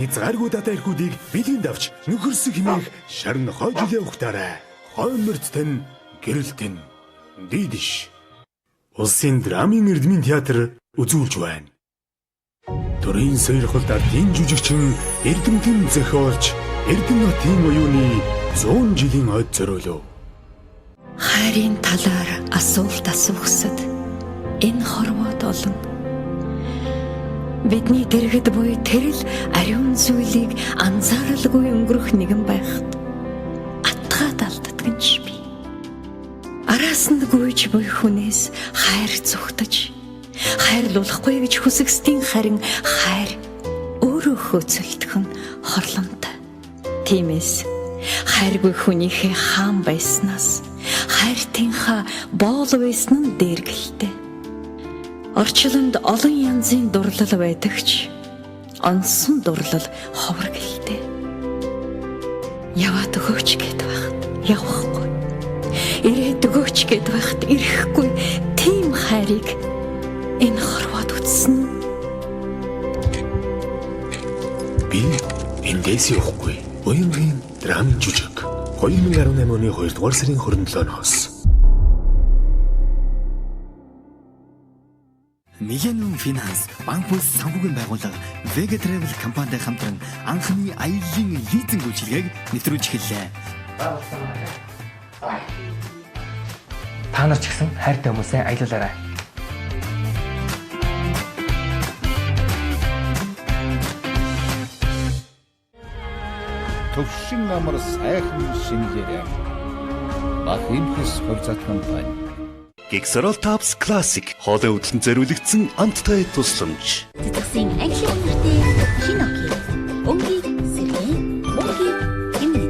Хязгааргүй эрхүүдийг бэлэн давч нөхөрсөг хэмээх шарн хойж явахтаарай. Хойморт тань гэрэл тань дийдиш. Улсын драмын эрдмийн театр үзүүлж байна. Төрийн сойрхолд ардын жүжигчин Эрдэмтэн зохиолч Эрдэм нутгийн оюуны 100 жилийн ойд зориулв. Хайрын талаар асуулт асуухсад энэ хорвоод олон. Бидний дэргэд буй тэрл ариун зүйлийг анзааралгүй өнгөрөх нэгэн байхад атгаад алддагч би. Араас нь гүйж буй хүнээс хайр зүхтэж, хайрлуулахгүй гэж хүсэгсдийн харин хайр өөрөө хөөцөлдөх нь хорлонтой. Тиймээс хайргүй хүнийхээ хаан байснаас хайртынхаа боол байсан нь дээргэлтэй. Орчлонд олон янзын дурлал байдагч онсон дурлал ховргэлтэй. Яваад өгөөч гэд байхад явахгүй. Ирээд өгөөч гэд байхад ирэхгүй. Тийм хайрыг энэ хорвоод үтсэн. Би эндээс явахгүй. Уянгийн драмын жүжиг 2018 оны 2 дугаар сарын 27-ноос. Миллениум Финанс, банк бүс санхүүгийн байгууллага Vega Travel компанитай хамтран анхны аяллаа лизинг үйлчилгээг нэвтрүүлж эхэллээ. Та нар ч гэсэн хайртай хүмүүсээ аялуулаарай. Төвшин намар сайхан шинжээрээ. Бах имхэс хурцат компани. Gexerol Tabs Classic хоолой хөдлөн зориулагдсан амттай тусламж. Цэцэгсийн англи үнэртэй шинэ окей. Өнгийг сэргийн мөнгийг хэмнэ.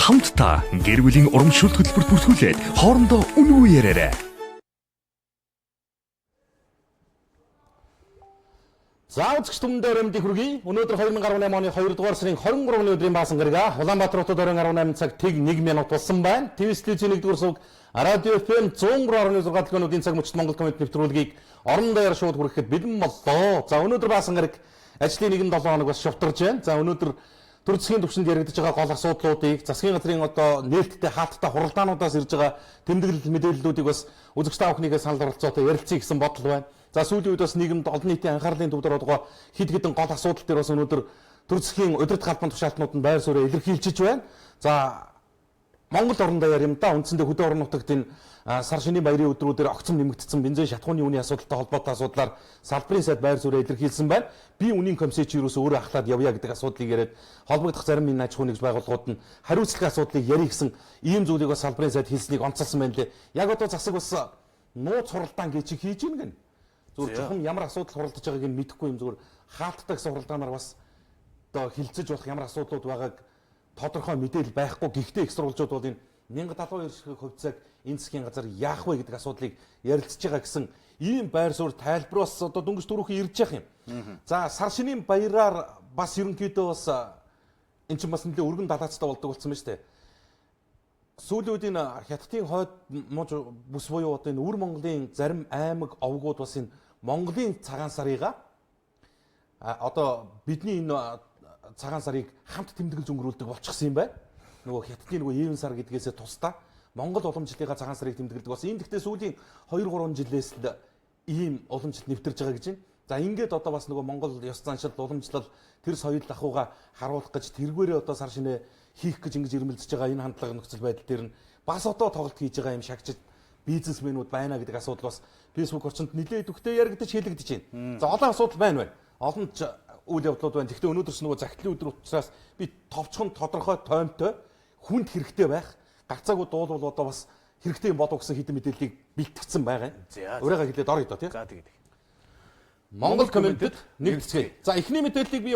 Хамтдаа гэр бүлийн урамшуулт хөтөлбөрт бүртгүүлээд хоорондоо үнгүй яриарай. За үзэгч түмэндээ өрөмдийн хүргэе. Өнөөдөр 2018 оны 2 дугаар сарын 23-ны өдрийн баасан гарага Улаанбаатар хотод 18 цаг тэг 1 минут болсон байна. ТV студийн 1-р сувг радио FM 103.6 дэлгүүрийн цаг мөчт Монгол Коммент нэвтрүүлгийг орон даяар шууд хүрэхэд бэлэн боллоо. За өнөөдөр баасан гараг ажлын 1-7 хоног бас шавтарж байна. За өнөөдөр төр засгийн түвшинд яригдж байгаа гол асуудлуудыг засгийн газрын одоо нээлттэй хаалттай хуралдаануудаас ирж байгаа тэмдэглэл мэдээллүүдийг бас үзэгч та бүхнийгээ санал оролцоотой ярилцъя гэсэн бодол байна. За сүүлийн үед бас нийгэмд олон нийтийн анхаарлын төвдөр байгаа хэд хэдэн гол асуудал дээр бас өнөөдөр төр засгийн удирдах албан тушаалтнууд нь байр суурь илэрхийлж байна. За Монгол орон даяар юм да үндсэндээ хөдөө орон нутагт энэ сар шинийн баярын өдрүүдээр огцом нэмэгдсэн бензин шатхууны үнийн асуудалтай холбоотой асуудлаар салбарын сайд байр суурь илэрхийлсэн байна. Би үнийн комиссич юуроос өөрөө ахлаад явъя гэдэг асуудлыг яриад холбогдох зарим минь аж ахуйн нэгж байгууллагууд нь хариуцлагын асуудлыг ярих гэсэн ийм зүйлийг бас салбарын сайд хэлснийг онцолсон байна лээ. Яг одоо засаг бас нууц хуралдаан гэж хийж ийн гэн. Зүгээр жоохон ямар асуудал хуралдаж байгааг нь мэдэхгүй юм зүгээр хаалттай гэсэн хуралдаанаар бас одоо хилцэж болох ямар асуудлууд байгааг тодорхой мэдээлэл байхгүй. Гэхдээ их сурвалжууд бол энэ 1072 ширхэг хувьцааг энэ засгийн газар яах вэ гэдэг асуудлыг ярилцж байгаа гэсэн ийм байр суурь тайлбар бас одоо дөнгөж түрүүхэн ирж явах юм. За сар шинийн баяраар бас ерөнхийдөө бас эн чинь бас нэлээд өргөн далаацтай болдог болсон байна шүү дээ. сүүлүүд энэ хятадын хойд мууж бүс буюу одоо энэ Өвөр Монголын зарим аймаг овгууд бас энэ Монголын цагаан сарыга одоо бидний энэ цагаан сарыг хамт тэмдэглэж өнгөрүүлдэг болчихсон юм байна. Нөгөө хятадын нөгөө Эвен сар гэдгээсээ тусдаа Монгол уламжлалынхаа цагаан сарыг тэмдэглэдэг болсон. Энэ гэхдээ сүүлийн 2-3 жилээс л ийм уламжлалт нэвтэрж байгаа гэж байна. За ингээд одоо бас нөгөө Монгол ёс заншил уламжлал тэр соёл ахуйгаа харуулах гэж тэргээрээ одоо сар шинэ хийх гэж ингэж ирмэлзэж байгаа энэ хандлага нөхцөл байдал дээр нь бас одоо тоглолт хийж байгаа юм шагчид бизнесмэнүүд байна гэдэг асуудал бас Facebook орчинд нэлээд өгтөө яригдаж хэлэгдэж байна. За олон асуудал байна. Олон үйл явдлууд байна. Гэхдээ өнөөдөр ч нөгөө захидлын өдөр учраас би товчхон тодорхой тоймтой хүнд хэрэгтэй байх гацаагүй дуулвал одоо бас хэрэгтэй юм болов гэсэн хэдэн мэдээллийг бэлтгэсэн байгаа юм. Өөрөөгөө хэлээд орё доо тийм. За тэгээд. Монгол комментэд нэгтгэцгээе. За эхний мэдээллийг би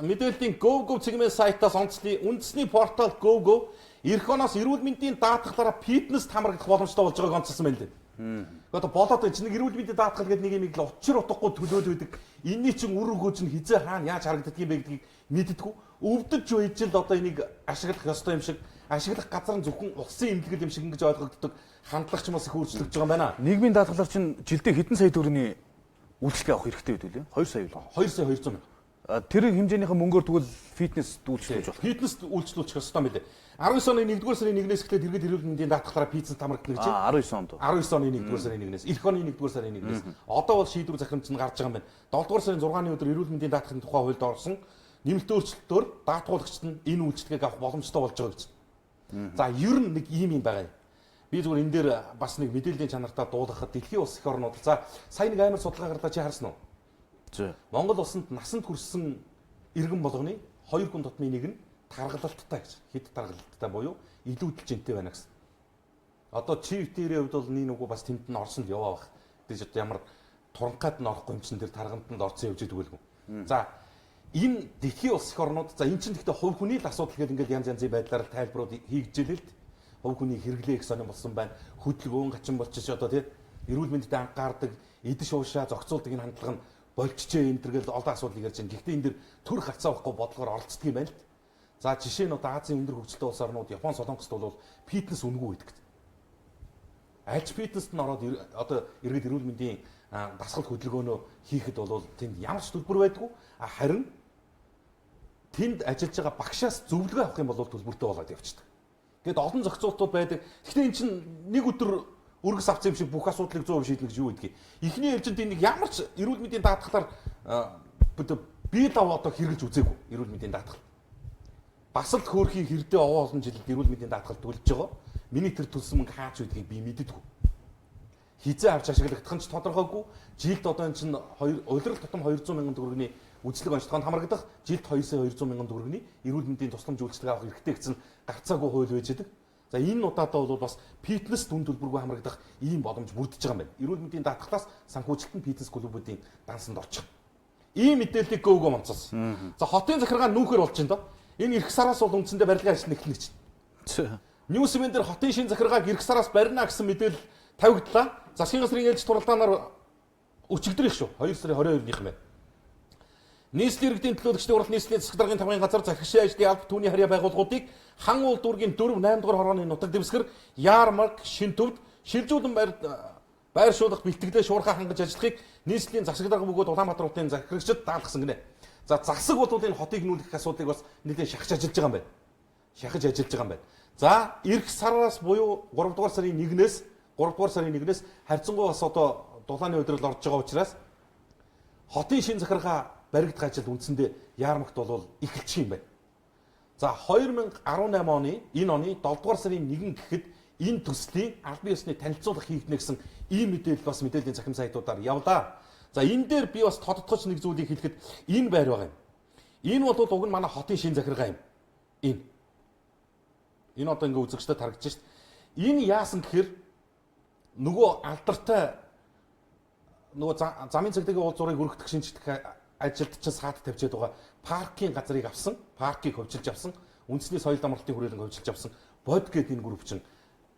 мэдээллийн GoGo цэгмийн сайтаас онцлий үндэсний портал GoGo эх оноос эрүүл мэндийн даатгалаараа фитнес хамрагдах боломжтой болж байгааг онцлсан байна лээ. Одоо болоод байна. Чинь эрүүл мэндийн даатгал гэдэг нэг юм л учир утгагүй төлөөд байдаг. Энийний чинь үр өгөөж нь хизээ хаана яаж харагддаг юм бэ гэдгийг мэддэггүй. Өвдөж байж л одоо энийг ашиглах ёстой юм шиг ашиглах газар нь зөвхөн улсын эмнэлэг юм шиг ингэж ойлгогддог хандлага ч бас их өөрчлөгдөж байгаа юм байна. Нийгмийн даатгалаар чинь жилдээ хэдэн сая төгрөгийн үйлчлэгээ авах хэрэгтэй байдаг лээ. 2 сая юу? 2 сая 200 мянга. Тэр хэмжээнийхээ мөнгөөр тэгвэл фитнес үйлчлүүлж болох. Фитнес үйлчлүүлчих ёстой мэлээ. 19 оны 1-р сарын 1-ээс эхлээд иргэд эрүүл мэндийн даатгалаараа фитнес хамрагдана гэж байна. 19 онд. 19 оны 1-р сарын 1-ээс, эх оны 1-р сарын 1-ээс. Одоо бол шийдвэр захирамж нь гарч байгаа юм байна. 7-р сарын 6-ны өдөр эрүүл мэндийн даатгалын тухай хуульд орсон нэмэлт өөрчлөлтөөр даатгуулагчид нь энэ үйлчлэгийг авах боломжтой болж байгаа гэж. За, ер нь нэг ийм юм байгаа юм. Би зүгээр энэ дээр бас нэг мэдээллийн чанартаа дуулгахад дэлхийн улс их орнууд за сая нэг амар судалгаа гарлаа чи харсан уу? Монгол улсанд насанд хүрсэн иргэн болгоны 2 хүн дотны нэг нь таргалалттай гэж. Хэд таргалалттай буюу илүү дэлжинтэй байна гэсэн. Одоо чивтэрийн хувьд бол нэг үгүй бас тэмд нь орсон л яваа бах. Тэр ч ямар туранхайд нь орохгүй юм чин тэр таргамтанд орсон явж идэггүй л. За энэ дэлхийн улс их орнууд за эн чинь гэхдээ хувь хүний л асуудал гэдэг ингээд янз янзын байдлаар тайлбарууд хийгдэж л хувь хүний хэрэглээ их сонирн болсон байна. Хөдөлгөөн гачин болчихж одоо тийм эрүүл мэндэд анхаардаг, идэж уушаа зохицуулдаг энэ хандлага нь болчихжээ энэ төргээл олон асуудал ярьж байна. Гэхдээ энэ дэр төр гарцаа авахгүй бодлогоор оролцдог юм байна л. За жишээ нь одоо Азийн өндөр хөгжилтэй улс орнууд Япон, Солонгост бол фитнес үнгүй байдаг. Альч фитнест нь ороод одоо иргэд эрүүл мэндийн дасгал хөдөлгөөнөө хийхэд бол тэнд ямар ч төлбөр байдгүй. Харин тэнд ажиллаж байгаа багшаас зөвлөгөө авах юм бол төлбөртэй болоод явчихдаг. Гэт олон зохицуултууд байдаг. Гэхдээ эн чинь нэг өдөр өргөс авсан юм шиг бүх асуудлыг 100% шийднэ гэж юу гэдгийг. Эхний ээлжинд энийг ямар ч эрүүл мэндийн даатгалаар бие дав одоо хэрэгжилж үзээгүй эрүүл мэндийн даатгал. Бас л хөөрхийн хэрдээ овоо олон жилд эрүүл мэндийн даатгал төлж байгаа. Миний тэр төлсөн мөнгө хаач байдгийг би мэддэггүй. Хизээ авч ашиглагдах нь ч тодорхойгүй. Жилд одоо энэ чинь улирал тутам 200 мянган төгрөгийн үзлэг онцлогоонд хамрагдах жилд 2 сая 200 мянган төгрөгийн эрүүл мэндийн тусламж үйлчлэг авах хэрэгтэй гэсэн гарцаагүй хууль байж байгаа. За энэ удаадаа бол бас фитнес дүн төлбөргүй хамрагдах ийм боломж бүрдэж байгаа юм байна. Эрүүл мэндийн даатгалаас санхүүжилтэн фитнес клубүүдийн дансанд орчих. Ийм мэдээллийг GoGo онцолсон. За хотын захиргаа нүүхэр болж байна доо. Энэ эх сараас бол үндсэндээ барилгын ажил эхэлнэ гэж байна. Ньюсмен дээр хотын шин захиргааг эх сараас барина гэсэн мэдээлэл тавигдлаа. Засгийн газрын ээлж туралдаанаар өчигдөр их шүү. 2 сарын 22-ных юм байна. Нийслэлийн иргэдийн төлөөлөгчдийн уралд нийслэлийн засаг даргын тамгын газар захирагчийн ажлын алба түүний харьяа байгууллагуудыг хан уул дүүргийн 4-8 дугаар хорооны нутаг дэвсгэр Яармаг Шинтөвд шилжүүлэн байршуулах бэлтгэлээ шуурхаа хангаж ажиллахыг нийслэлийн засаг дарга бөгөөд Улаанбаатар хотын захирагчид даалгасан гинэ. За засаг бол энэ хотыг нүүлгэх асуудлыг бас нэлээд шахаж ажиллаж байгаа юм байна. Шахаж ажиллаж байгаа юм байна. За эх сараас буюу 3 дугаар сарын 1-ээс харьцангуй бас одоо дулааны өдрөл орж байгаа учраас хотын шин захиргаа баригдах ажил үндсэндээ Яармагт бол эхэлчих юм байна. За 2018 оны энэ оны 7 дугаар сарын 1 гэхэд энэ төслийн албан ёсны танилцуулга хийгднэ гэсэн ийм мэдээлэл бас мэдээллийн захим сайтуудаар явлаа. За энэ дээр би бас тодтогч нэг зүйлийг хэлэхэд энэ байр байгаа юм. Энэ бол уг нь манай хотын шин захиргаа юм. Энэ одоо ингээ үзэгчдэд харагдаж шít. Энэ яасан гэхээр нөгөө алдартай нөгөө замын цагдаагийн уул зургийг өргөдөх шинжлэх ажилд чинь саад тавьчаад байгаа паркийн газрыг авсан, паркийг хөвчилж авсан, үндэсний соёл амралтын хүрээлэн хөвчилж авсан бод гэдэг энэ групп чинь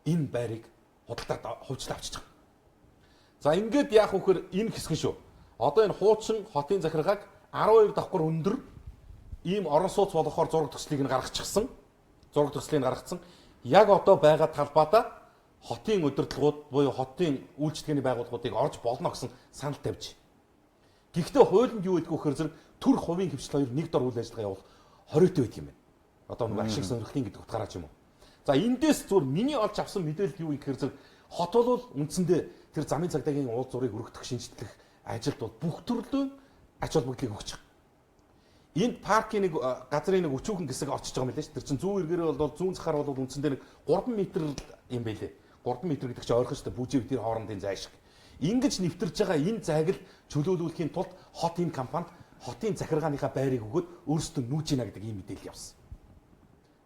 энэ байрыг худалдаад хувьчилж авчиж байгаа. За ингээд яах вөхөр энэ хэсэг шүү. Одоо энэ хуучин хотын захиргааг 12 давхар өндөр ийм орон сууц болгохоор зураг төслийг нь гаргачихсан. Зураг төслийг гаргацсан. яг одоо байгаа талбайда хотын удирдлагууд буюу хотын үйлчлэгээний байгууллагуудыг орж болно гэсэн санал тавьж. Гэхдээ хуулинд юу гэдгийг вөхөр зэрэг төр хувийн хвшил хоёр нэг дор үйл ажиллагаа явуулах 20 төв юм байна. Одоо нэг ашиг сонирхлын гэдэг утгаараа ч юм уу. За эндээс зүгээр миний олж авсан мэдээлэл юу гэхээр зэрэг хот бол үндсэндээ тэр замын цагдаагийн уул зургийг өргөдөх шинжлэх ажилд бол бүх төрлийн ач холбогдлыг өгч байгаа. Энд паркийн нэг газрын нэг өчүүхэн хэсэг очиж байгаа юм лээ ш. Тэр чинь зүүн эргээрээ бол зүүн захаар бол үндсэндээ нэг 3 м юм байлээ. 3 м гэдэг чинь ойрхон ш. Бүжиг тэр хоорондын зай шиг. Ингиж нэвтэрж байгаа энэ зайг л чөлөөлүүлэхийн тулд хот энэ компанид хотын захиргааныхаа байрыг өгөөд өөрсдөө нүүж гинэ гэдэг ийм мэдээлэл явсан.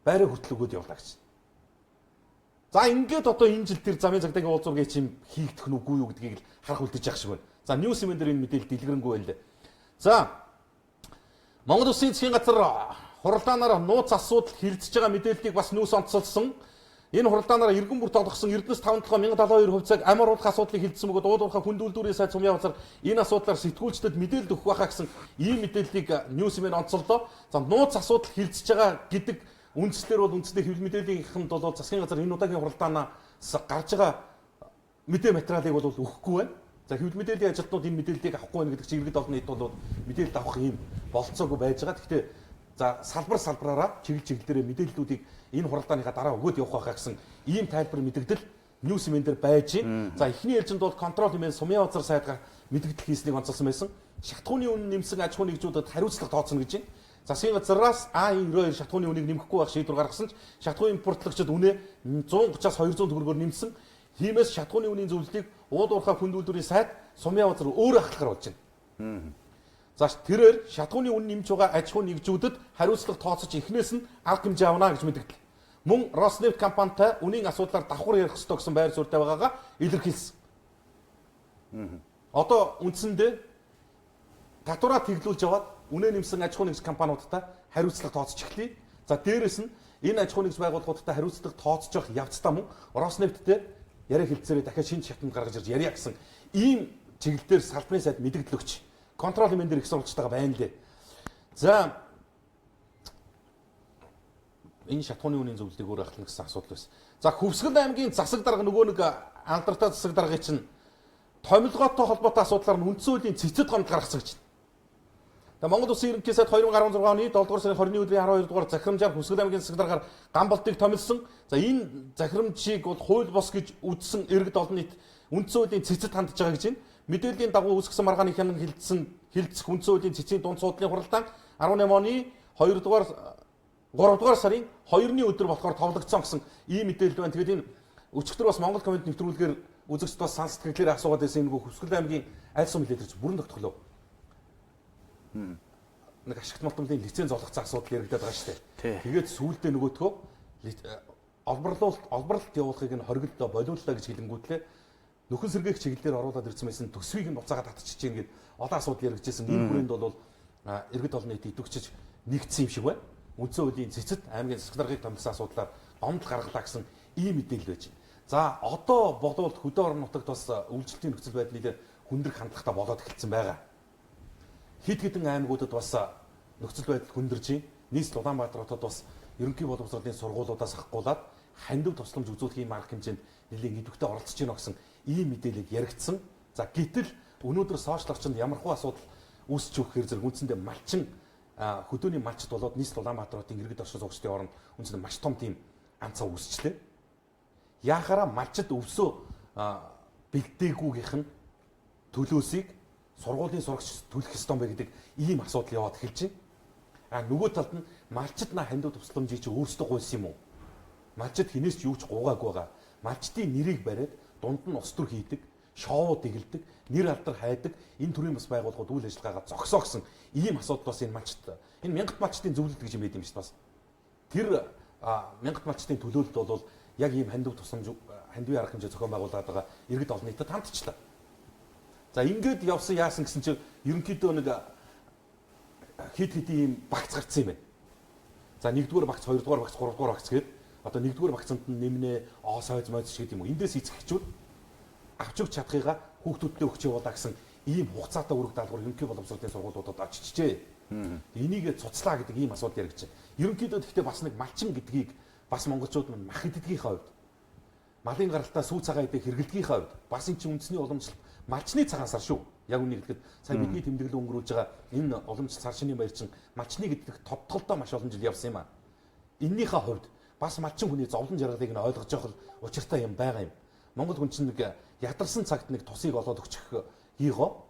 Байраа хүртэл өгөөд явлаа гэж. За ингээд одоо энэ жил тэр замын цагдаагийн уул зургийг чим хийгдэх нь үгүй юу гэдгийг л харах үлдэж явах шиг байна. За ньюс юм дээр энэ мэдээлэл дэлгэрэнгүй байлаа. За Монгол Улсын засгийн газар хуралдаанаар нууц асуудал хилцэж байгаа мэдээллийг бас нүүс онцолсон. Энэ хуралдаанаар иргэн бүр тоглосон Эрдэнэс 5-1072 хувьцааг амар уулах асуудлыг хилцсэн бөгөөд уулуурхаа хүндүүлдүүрийн сайд Сумья базар энэ асуудлаар сэтгүүлчдэд мэдээлэл өгөх байхаа гэсэн ийм мэдээллийг ньюсмен онцолдоо. За нууц асуудал хилцэж байгаа гэдэг үндслээр бол үндсдээ хэвлэл мэдээллийнхэнд бол засгийн газар энэ удаагийн хуралдаанаас гарч байгаа мэдээ материалыг бол өгөхгүй байна. За хэвлэл мэдээллийн ажилтнууд энэ мэдээллийг авахгүй байна гэдэг чинь иргэд олон нийт бол мэдээлэл авах юм болцоогүй байж байгаа. Гэхдээ за салбараараа чиглэлээр мэдээллүүдийг энэ хуралдааныхаа дараа өгөөд явах байхаа гэсэн ийм тайлбар мэдэгдэл ньюсмен дээр байж байна. За эхний ээлжинд бол контрол хэмээн Сумья базар сайдгаа мэдэгдэл хийснийг онцолсон байсан. Шатхууны үн нэмсэн аж ахуйн нэгжүүдэд хариуцлага тооцно гэж байна. Засгийн газараас А92 шатхууны үнийг нэмэхгүй байх шийдвэр гаргасан ч шатхууны импортлогчид үнэ 130-аас 200 төгрөгөөр нэмсэн. Тиймээс шатхууны үнийн зөвлөлийг уулуурхаа хүндүүлдүүрийн сайд Сумья базар өөрөө ахлахаар болж байна. За тэрээр шатхууны үн нэмж байгаа аж ахуйн нэгжүүдэд хариуцлага тооцож эхнээс нь арга хэмжээ авна гэж мэдэгдэл. Мөн Роснефть компанитай үнийн асуудлаар давхар ярих ёстой гэсэн байр суурьтай байгаагаа илэрхийлсэн. Одоо үндсэндээ татвараа тэглүүлж яваад үнэ нэмсэн аж ахуйн нэгж компаниудтай хариуцлага тооцож эхлэе. За дээрэс нь энэ аж ахуйн нэгж байгууллагуудтай хариуцлага тооцож явах явцдаа мөн Роснефтьтэй яриа хэлцээрээ дахиад шинэ шатанд гаргаж ирж яриа гэсэн ийм чиглэлээр салбарын сайд мэдээлэл өгч контрол хэмээн дээр их сурвалж байгаа байна лээ. За энэ шатхууны үнийн зөвлөлийг өөр ахлах гэсэн асуудал байсан. За Хөвсгөл аймгийн засаг дарга нөгөө нэг алдартай засаг даргыг чинь томилгоотой холбоотой асуудлаар нь үндсэн хуулийн цэцэд гомд гаргасан гэж. Тэгээ Монгол Улсын ерөнхий сайд 2016 оны 7 дугаар сарын 20-ны өдрийн 12 дугаар захирамжаар Хөвсгөл аймгийн засаг даргаар гамбалтыг томилсон. За энэ захирамжийг бол хууль бос гэж үзсэн иргэд олон нийт үндсэн хуулийн цэцэд хандж байгаа гэж байна. Мэдээллийн дагуу үүсгэсэн маргааны хянан хилцэх үндсэн хуулийн цэцгийн дунд суудлын хуралдаан 18 оны 3 дугаар сарын 2-ны өдөр болохоор товлогдсон гэсэн ийм мэдээлэл байна. Тэгээд энэ өчигдөр бас Монгол Коммент нэвтрүүлгээр үзэгчд бас санс сэтгэлээр асуугаад байсан энэ Хөвсгөл аймгийн аль сум мэдээлэлч бүрэн тогтголоо. Нэг ашигт малтмын лиценз олгоцсон асуудал яригдаад байгаа шүү дээ. Тэгээд сүүлдээ нөгөөдхөө олборлолт явуулахыг нь хоригдоо болиуллаа гэж хэлэнгүүтлээ нөхөн сэргээх чиглэлээр оруулаад ирсэн байсан төсвийг нь буцаагаад татчихж гин гээд олон асуудал яригдчихсэн. Энэ хүрээнд бол иргэд олон нийт идэвхжиж нэгдсэн юм шиг байна. Үндсэн хуулийн цэцэд аймгийн засаг даргыг томилсон асуудлаар гомдол гаргалаа гэсэн ийм мэдээлэл байж байна. За одоо болвол хөдөө орон нутагт бас үйлчлэлийн нөхцөл байдал нэлээд хүндрэх хандлагатай болоод эхэлсэн байгаа. Хэд хэдэн аймагуудад бас нөхцөл байдал хүндэрж байна. Нийслэл Улаанбаатар хотод бас ерөнхий боловсролын сургуулиудаас ахгуулаад хандив тусламж үзүүлэх юм арга хэмжээнд нэлээд идэвхтэй оролцож байна гэсэн ийм мэдээлэл яригдсан. За гэтэл өнөөдөр сошиал орчинд ямархуу асуудал үүсч өгөхээр зэрэг үндсэндээ малчин хөдөөний малчд болоод нийслэл Улаанбаатар хотын иргэд оршин суугчдын оронд үндсэндээ маш том тийм анцаа үүсчлээ. Яахаараа малчд өвсөө бэлдээгүйгийнх нь төлөөсийг сургуулийн сурагч төлөх ёстой бай гэдэг ийм асуудал яваад эхэлж байна. Нөгөө талд нь малчд на хандив тусламжийг чи өөрсдөө гуйсан юм уу? Малчд хинээс ч юу ч гуугаагүй байгаа. Малчдын нэрийг бариад дунд нь ус төр хийдэг, шоу дэгэлдэг, нэр алдар хайдаг, энэ төрлийн бас байгууллагууд үйл ажиллагаагаа зогсоо гэсэн ийм асуудал бас энэ мянгат малчдын зөвлөлт гэж юм байд юм шүү дээ бас. Тэр мянгат малчдын төлөөлөлд бол яг ийм хандив тусламж хандивын арга хэмжээ зохион байгуулад байгаа иргэд олон нийтэд хандчихлаа. За ингээд явсан яасан гэсэн чинь ерөнхийдөө нэг хэд ийм багц гарцсан юм байна. За 1-р багц, 2-р багц, 3-р багц гээд одоо 1-р багцанд нь нэмнэ, сойз мойз шиг юм уу. Эндээс эцэгчүүд авч өгч чадхыгаа хүүхдүүдтэй өгч явуулаа гэсэн ийм хугацаатай үүрэг даалгавар ерөнхий боловсролын сургуулиудад очижээ. Энийг цуцлаа гэдэг ийм асуудал яригдчих. Ерөнхийдөө гэхдээ бас нэг малчин гэдгийг бас монголчууд маань мах идэдгийнхээ хувьд малын гаралтаа сүү цагаан идэх хэрэглэдгийнхээ хувьд бас энэ чинь үндэсний уламжлалт малчны цагаан сар шүү. Яг үнийг хэлэхэд сая бидний тэмдэглэл өнгөрүүлж байгаа энэ уламжлалт сар шинийн баяр чинь малчны гэдэг товтголтой маш олон жил явсан юм аа. Эннийхээ хувьд бас малчин хүний зовлон жаргалыг нь ойлгож явах учиртай юм байгаа юм. Монгол хүн чинь нэг ядарсан цагт нэг тусыг олоод өгчих хийгоо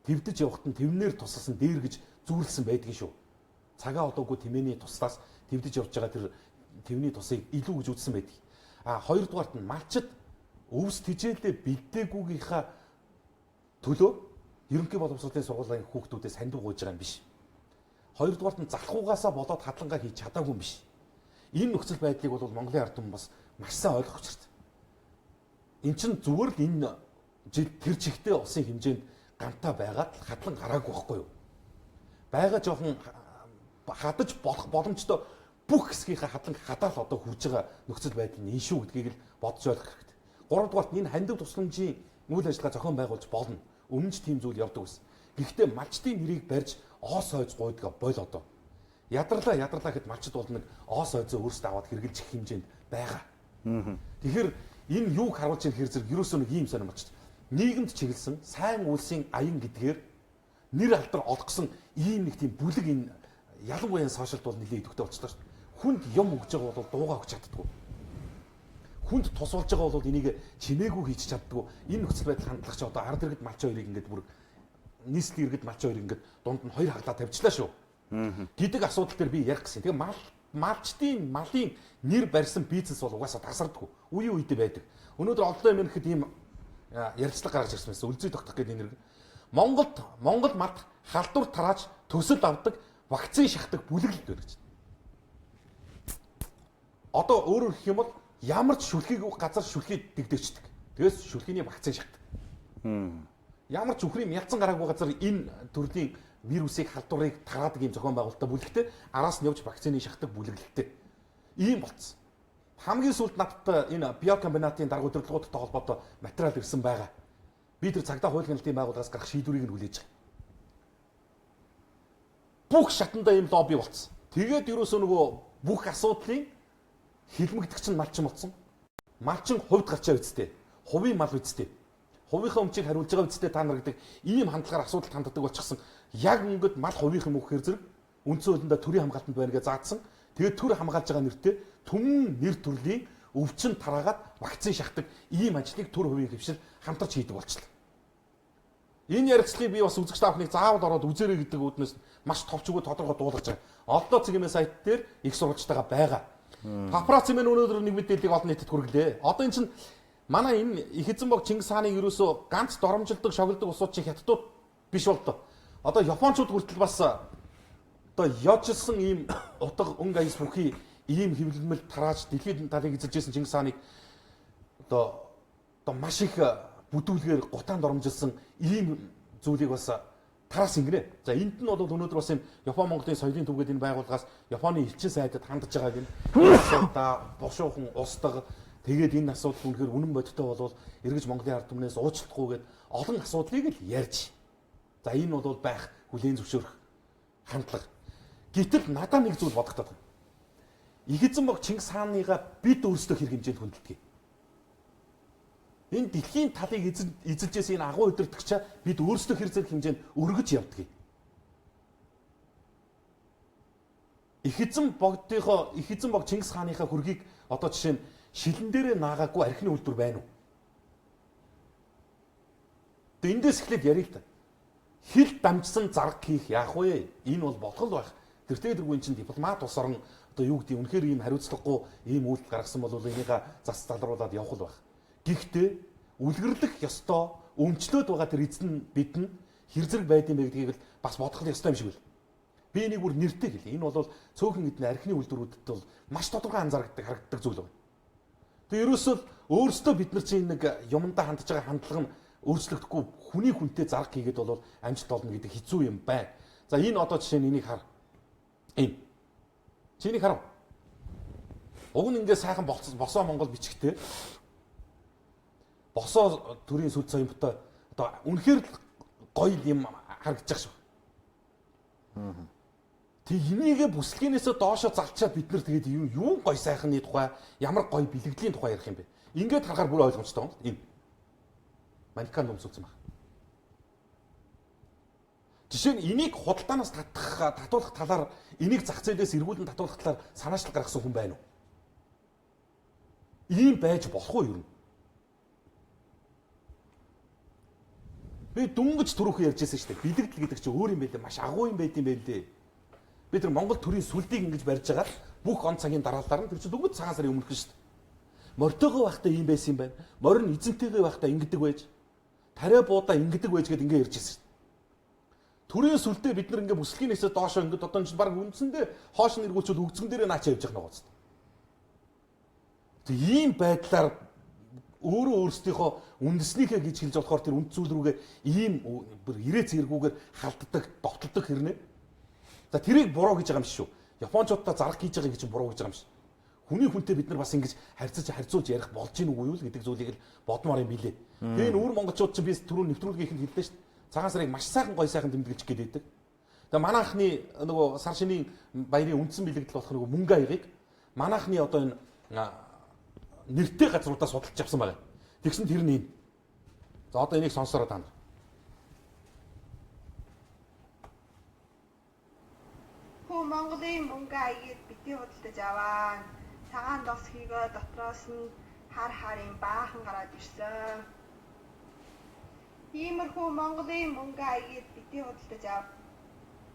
твдэж явахт нь твнээр тусалсан дээр гэж зүүрлсэн байдгийг шүү. Цагаа одоогүй тэмээний туслаас твдэж явж байгаа тэр твний тусыг илүү гэж үзсэн байдаг. А хоёрдугаарт нь малчид өвс тижээлээ бэлдээгүйгийнхаа төлөө ерөнхий боловсролын сургуулийн хүүхдүүдээс сандуг гуйж байгаа юм биш. Хоёрдугаарт нь залхуугаасаа болоод хадлангаа хийж чадаагүй юм биш. Энэ нөхцөл байдлыг бол Монголын ард түмэн бас маш сайн ойлгох учиртай. Эн чинь зүгээр л энэ тэр чигтээ улсын хэмжээнд гантаа байгаад хадлан гараагүй байхгүй юу? Бага жоохон хадаж болох боломжтой бүх хэсгийнхаа хадлан хадаал одоо хүрж байгаа нөхцөл байдал нь энэ шүү гэдгийг л бодож ойлгох хэрэгтэй. Гуравдугаарт энэ хандив тусламжийн үйл ажиллагаа зохион байгуулж болно. Өмнө ч тийм зүйл явдаг байсан. Гэхдээ малчдын нэрийг барьж оос ойж гуйдаг бол одоо ядралаа гэхэд малчд бол нэг оос ойзоо өөрсдөө аваад хэрглэж их хэмжээнд байгаа. Тэгэхээр энэ юуг харуулж ирэх хэрэг ерөөсөө нэг ийм сонирм болчих. Нийгэмд чиглэсэн сайн үйлсийн аян гэдгээр нэр алдар олгосон ийм нэг тийм бүлэг энэ ялангуяа сошиалд бол нэлээд идэвхтэй болчихлоо шүү дээ. Хүнд юм өгж байгаа бол дуугаа өгч чаддгүй. Хүнд тус болж байгаа бол энийг чимээгүй хийж чаддгүй. Энэ нөхцөл байдал хандлагч одоо ард иргэд малч хоёрыг ингээд бүр нийслэл иргэд малч хоёрыг ингээд дунд нь хоёр хаглаа тавьчлаа шүү. Гэдэг асуудал дээр би ярих гэсэн. Тэгээ малчдын малын нэр барьсан бизнес бол угаасаа тасардаггүй. Үе үедээ байдаг. Өнөөдөр олдоо юм гэхэд ийм ярилцлага гаргаж ирсэн байсан. Үлзий тогтох гэдэг нэр. Монгол мад халдвар тарааж төсөл авдаг, вакцин шахдаг бүлэглэлт байна гэж. Одоо өөрөөр хэлэх юм бол ямар ч шүлхийг газар шүлхий дэгдэгчдэг. Тэгээс шүлхийний вакцин шахдаг. Ямар ч үхрийн мялцсан гараагүй газар энэ төрлийн вирусыг халдварыг тараадаг юм зохион байгуулалтаа бүлэгтэй араас нь явж вакцины шахдаг бүлэглэлтэй. Ийм болцсон. Хамгийн сүүлд надад энэ биокомбинатын дарга удирдлагуудтай холбоотой материал ирсэн байгаа. Би тэр цагдаа хуулийн хяналтын байгууллагаас гарах шийдвэрийг нь хүлээж байгаа. Бүх шатандаа ийм лобби болцсон. Тэгээд ерөөсөө нөгөө бүх асуудлын хилмигдэгч нь малчин болсон. Малчин хувьд гарчаа үсттэй. Хувийн мал үсттэй. Хувийнхаа өмчийг хариулж байгаа үсттэй та нар гэдэг ийм хандлагаар асуудал ханддаг болчихсон. Яг ингээд мал хувийнх юм өгөхээр зэрэг үндсэн хуулиндаа төрийн хамгаалтанд байна гэж заагдсан. Тэгээд төр хамгаалж байгаа нэртэй түмэн нэр төрлийн өвчин тараагаад вакцин шахдаг ийм ажлыг төр хувийн хөвшил хамтарч хийдэг болчихлоо. Энэ ярилцлагыг би бас үзэгч таахныг заавал ороод үзээрэй гэдэг үүднээс маш товч өгөө тодорхой дуулгаж байгаа. Олдоо цэгийн сайт дээр их сурвалжтайгаа байгаа. Папарацци мэн өнөөдөр нэг мэдээллийг олон нийтэд хүргэлээ. Одоо эн чинь манай энэ их эзэн бог Чингис хааны ерөөсөө ганц доромжилдог, шогилдог усууд чи хятадууд биш бол доо. Одоо японочууд хүртэл бас одоо яожилсан ийм утга өнгө аяс бүхий ийм хэвлэмэл тарааж дэлхийд талыг эзэлжсэн Чингис хааныг одоо маш их бүдүүлгээр гутаанд оромжилсан ийм зүйлийг бас тараас ингэнэ. За энд нь бол өнөөдөр бас юм Япон Монголын соёлын төвгээд энэ байгууллагаас Японы элчин сайдад хандж байгааг нь асуудаа бошуухан устдаг тэгээд энэ асуудал үнэхээр үнэн бодиттой болвол эргэж Монголын ард түмнээс уучлахгүй гээд олон асуудлыг л ярьж. За энэ бол байх хүлээн зөвшөөрөх хандлага. Гэтэл надад нэг зүйл бодогдоод байна. Их эзэн бог Чингис хааныгаа бид өөрсдөө хэрэг хэмжээнд хүндэлдэг. Энэ дэлхийн талыг эзэлжсэн энэ агуу удирдагчаа бид өөрсдөө хэр зэрэг хэмжээнд өргөж явдаг. Их эзэн бог Чингис хааныхаа хөргийг одоо жишээ нь шилэн дээрээ наагаагүй архины үйлдвэр байна уу? Тэгээ эндээс эхлээд ярил та. Хил дамжсан зарга хийх яах вэ? Энэ бол болох байх. Тэртээ дэргүй чинь дипломат улс орн одоо юу гэдэг үнэхээр ийм хариуцлагагүй ийм үйлдэл гаргасан бол энийгээ зас залруулад явах л байх. Гэхдээ үлгэрлэх ёстой өмчлөөд байгаа тэр эзэн бид нь хэр зэрэг байд юм бэ гэдгийг л бас бодох ёстой юм шиг л. Би энийг бүр нэртэй хэл. Энэ бол цөөхөн эдний архины үйлдвэрүүдэд бол маш тодорхой анзаардаг харагддаг зүйл байна. Тэгээ ерөөсөө өөрсдөө бид нар чинь нэг юмдаа хандж байгаа хандлага нь өөрчлөгдөхгүй хүний хүнтэй зарга хийгээд бол амжилт олно гэдэг хэцүү юм байна. За энэ одоо жишээ нь энийг хар. Ийм. Чиний харав. Уг нь ингээ сайхан босоо Монгол бичгтэй. Босоо төрийн сүлд соёмтой одоо үнэхээр гоё юм харагдаж байгаа шүү. Тэг энийгээ бүслэгнээсээ доошо залчаад бид нар тэгээд юу гой сайхны тухай, ямар гой бэлгэдлийн тухай ярих юм бэ? Ингээд харахаар бүр ойлгомжтой юм л энэ. Манкан өмсүүлсэн байна. Жишээ нь энийг худалдаанаас татуулах талаар энийг зах зээлээс эргүүлэн татуулах талаар санаачлал гаргасан хүн байна уу? Ийм байж болох уу юу? Би дүнгэж түрүүхэн ярьжсэн шүү дээ. Бэлэгдэл гэдэг чинь өөр юм байлээ. Маш агуу юм байд юм байлээ. Бид нар Монгол төрийн сүлдийг ингэж барьж байгаа бүх он цагийн дараалалаар нь тэр чинь дүнгэж цагаан сарын өмнөх шүү дээ. Морьтойгоо байхдаа ийм байсан юм байна. Морин эзэнтэйгээ байхдаа ингэдэг байж. Тариа буудаа ингэдэг байж гэдээ ингэ ярьжсэн шүү дээ. Төрийн сүлдээ бид нар ингэ бүслэгнээсээ доошоо ингэ одоо энэ чинь баг үндсэндээ хоош нь эргүүлчихэд өгцгөн дээрээ наачаа явж байгаа нэг гоц. Тэг ийм байдлаар өөрөө өөрсдийнхөө үндэснийхээ гэж хэлж болохоор тэр үнд зүйл рүүгээ ийм бүр ирээ зэргүүгээр халддаг, довтолдог хэрнээ. За тэрийг буруу гэж байгаа юм шүү. Японочдод зарах гэж байгаа гэж буруу гэж байгаа юм шүү. Хүний хүнтэй бид нар бас ингэж харьцуулж ярих болж гин үгүй юу гэдэг зүйлийг л бодмоор юм билээ. Тэгээ энэ өвөр монголчууд чинь би түрүү нэвтрүүлгийнхэнд хэллээ шүү. Цагаан сарыг маш сайхан гой сайхан тэмдэглэж гээд байдаг. Тэгээ манайхны нөгөө сар шинийн баярын үндсэн бэлэгдэл болох нөгөө мөнгө аягийг манайхны одоо энэ нэртэй газруудаа судалж авсан байна. Тэгсэн тэр нь. За одоо энийг сонсороо таа. Хүн Монголын мөнгө аягийг бити худалдаж аваа. Цагаан дос хийгээ дотроос нь харын баахан гараад ирсэн. Иймэрхүү Монголын мөнгө аягийг бити худалдаж ав.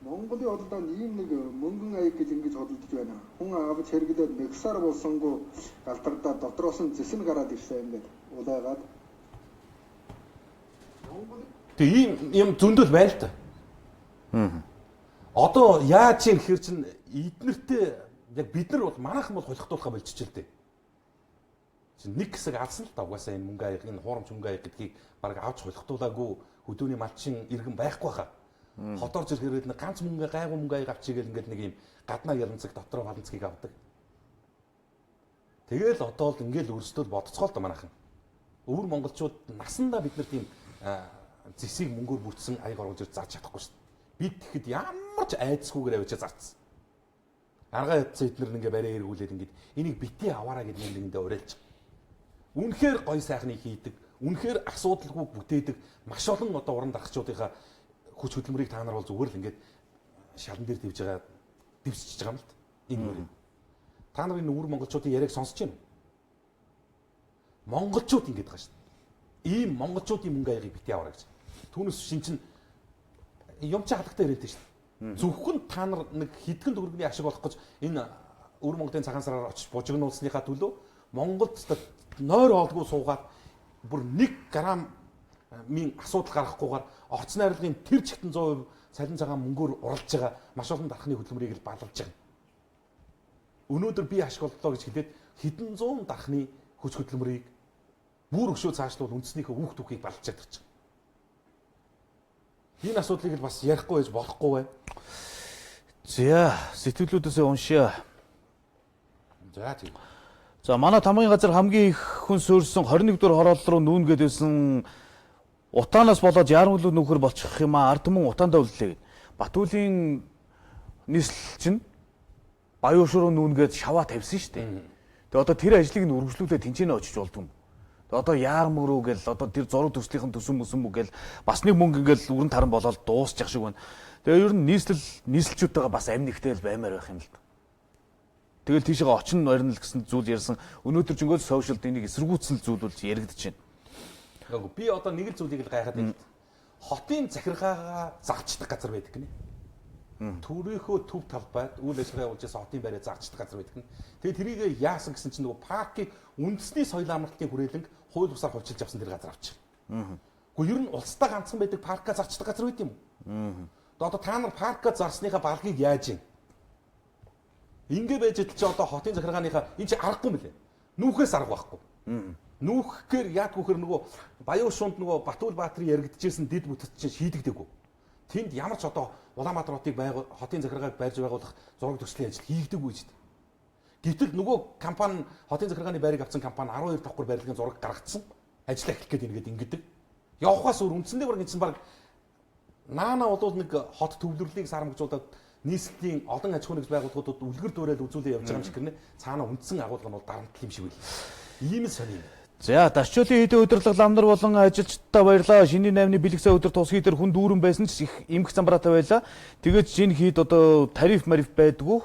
Монголын худалдаанд ийм нэг мөнгөн аяг гэж ингэж худалдаж байна. Хүн авч хэрэглээд мэгсаар болсонгүй галтардаа дотроос нь зэс нь гараад ирсэн юм гээд улайгаад. Тэг ийм зөндөл байна л та. Одоо яаж юм гэхэр чин эднэртэй яг бид нар бол манайхан бол холихдуулахаа болчихж л дээ. Чин нэг хэсэг алсан л та угаасаа энэ мөнгө аяг, энэ хуурамч мөнгө аяг гэдгийг баг авч холихдуулаагүй хөдөөний малчин иргэн байхгүй хаа. Хотоорж ирэхэд нэг ганц мөнгө гайгүй мөнгө аяг авчигээл ингээд нэг юм гаднаа яланцэг дотроо галанцгийг авдаг. Тэгэл одоо л ингээл өрсдөл бодцоол та манайхан. Өвөр монголчууд насандаа бид нар тийм зэсийг мөнгөөр бүтсэн аяг оруулж зарж чадахгүй шүү дээ. Бид тэгэхэд ямар ч айдсгүйгээр авчиж зарцсан. Аргаа ядсан эднэр ингээ барай эргүүлээд ингээд энийг бити аваараа гэдэг нэг нэгэндээ уриалж. Үнэхээр гой сайхныг хийдэг, үнэхээр асуудалгүй бүтээдэг маш олон одоо уран дарагчдынхаа хүч хөдөлмөрийг та нар бол зүгээр л ингээд шалан дээр дивж байгаа дивсчихж байгаа юм л та. Энэ мөрөнд. Та нарын өвөр монголчуудын яриаг сонсож байна уу? Монголчууд ингэж байгаа шүү дээ. Ийм монголчуудын мөнгө аягийг бити аваарай гэж. Түүнээс шинчин юм чи халагтай ирээд шүү дээ. Зөвхөн та нар нэг хэдхэн төгрөгийн ашиг олох гэж энэ өвөр монголын цагаан сараар очиж бужигнуулсныхаа төлөө Монголд нойр хоолгүй суугаад бүр 1 грамм мин асуудал гаргахгүйгээр орц найрлагын тэр чигтэн 100% салин цагаан мөнгөөр уралж байгаа маш олон дархны хөдөлмөрийг л балуулж байгаа. Өнөөдөр би ашиг оллоо гэж хэлээд хэдэн зуун дархны хүч хөдөлмөрийг бүр өшөө цаашлуул үндэснийхээ хүүхд түүхийг балж чадчих. Энэ асуудлыг л бас ярихгүй байж болохгүй бай. За, сэтгэлүүдээсээ уншия. За тийм. За, манай тамгын газар хамгийн их хүн суурьсан 21 дугаар хороолол руу нүүнгээд байсан утаанаас болоод яармлуу нөхөр болчих юм аа ард түмэн утаандаа үлдлээ. Батүлийн нийслэл чинь Баяуушруу нүүнгээд шаваа тавьсан шүү дээ. Тэгээ одоо тэр ажлыг нь үргэлжлүүлээд тэнцэнэ очиж болдгоо. Тэгээ одоо яармаг руу гэл одоо тэр зураг төслийнхэн төсөн мөсөн мүү гэл бас нэг мөнгө ингээл үрэн таран болоод дуусчих шиг байна. Тэгээ ер нь нийслэлчүүдтэйгээ бас амин ихтэй баймаар байх юм л та. Тэгэл тийшээ очин орно л гэсэн зүйл ярьсан. Өнөөдөр ч ингээд сошиалд энийг эсэргүүцсэн зүйл болж яригдчихэв. Би одоо нэг л зүйлийг л гайхаад байна. Хотын захиргаагаа зарчдаг газар байдаг гинэ. Төрийнхөө төв талбайд үйл ажиллагаа явуулж байсан хотын байраа зарчдаг газар байдаг гинэ. Тэгээ тэрийг яасан гэсэн чинь нөгөө паркийг үндэсний соёл амралтын хүрээлэнг хууль бусаар хувьчилж авсан тэр газар авчих. Гэхдээ ер нь улстай ганцхан байдаг паркаа зарчдаг газар байт юм уу? Одоо та нар паркаа зарсныхаа балгийг яаж юм? Ингээ байж идэл чи одоо хотын захиргааныхаа энэ чи аргагүй мөлий. Нүүхээс арга байхгүй. Нүүхгээр яадгүйхэр нөгөө Баяуушуунд нөгөө Батүл Баатрын яригдчихсэн дид бүтэц чинь шийдэгдэггүй. Тэнд ямар ч одоо Улаанбаатар хотыг хотын захиргааг барьж байгуулах зураг төслийн ажил хийгдэггүй шүү дээ. Гэтэл нөгөө компани хотын захиргааны байрыг авсан компани 12 давхар барилгын зураг гаргацсан. Ажил эхлэх гээд ингээд ингэдэг. Явхаас өөр үндсэндээ бүр ингэсэн баг наана бол нэг хот төвлөрлийг сарамжуулаад нийслэлийн олон аж ахуйн байгууллагуудад үлгэр дуурайл үзүүлээ явж байгаа юм шиг гэнэ. Цаана үндсэн агуулга нь бол дарамтлал юм шиг байл. Ийм л сони юм. За дашчуулын хэдэн удирдлага ламнар болон ажилчдаа баярлаа. Шинийн 8-ны бэлгэсээ өдөр тусгий дээр хүн дүүрэн байсан ч их эмх замбраатай байлаа. Тэгээд шинэ хэд одоо тариф байдгүй.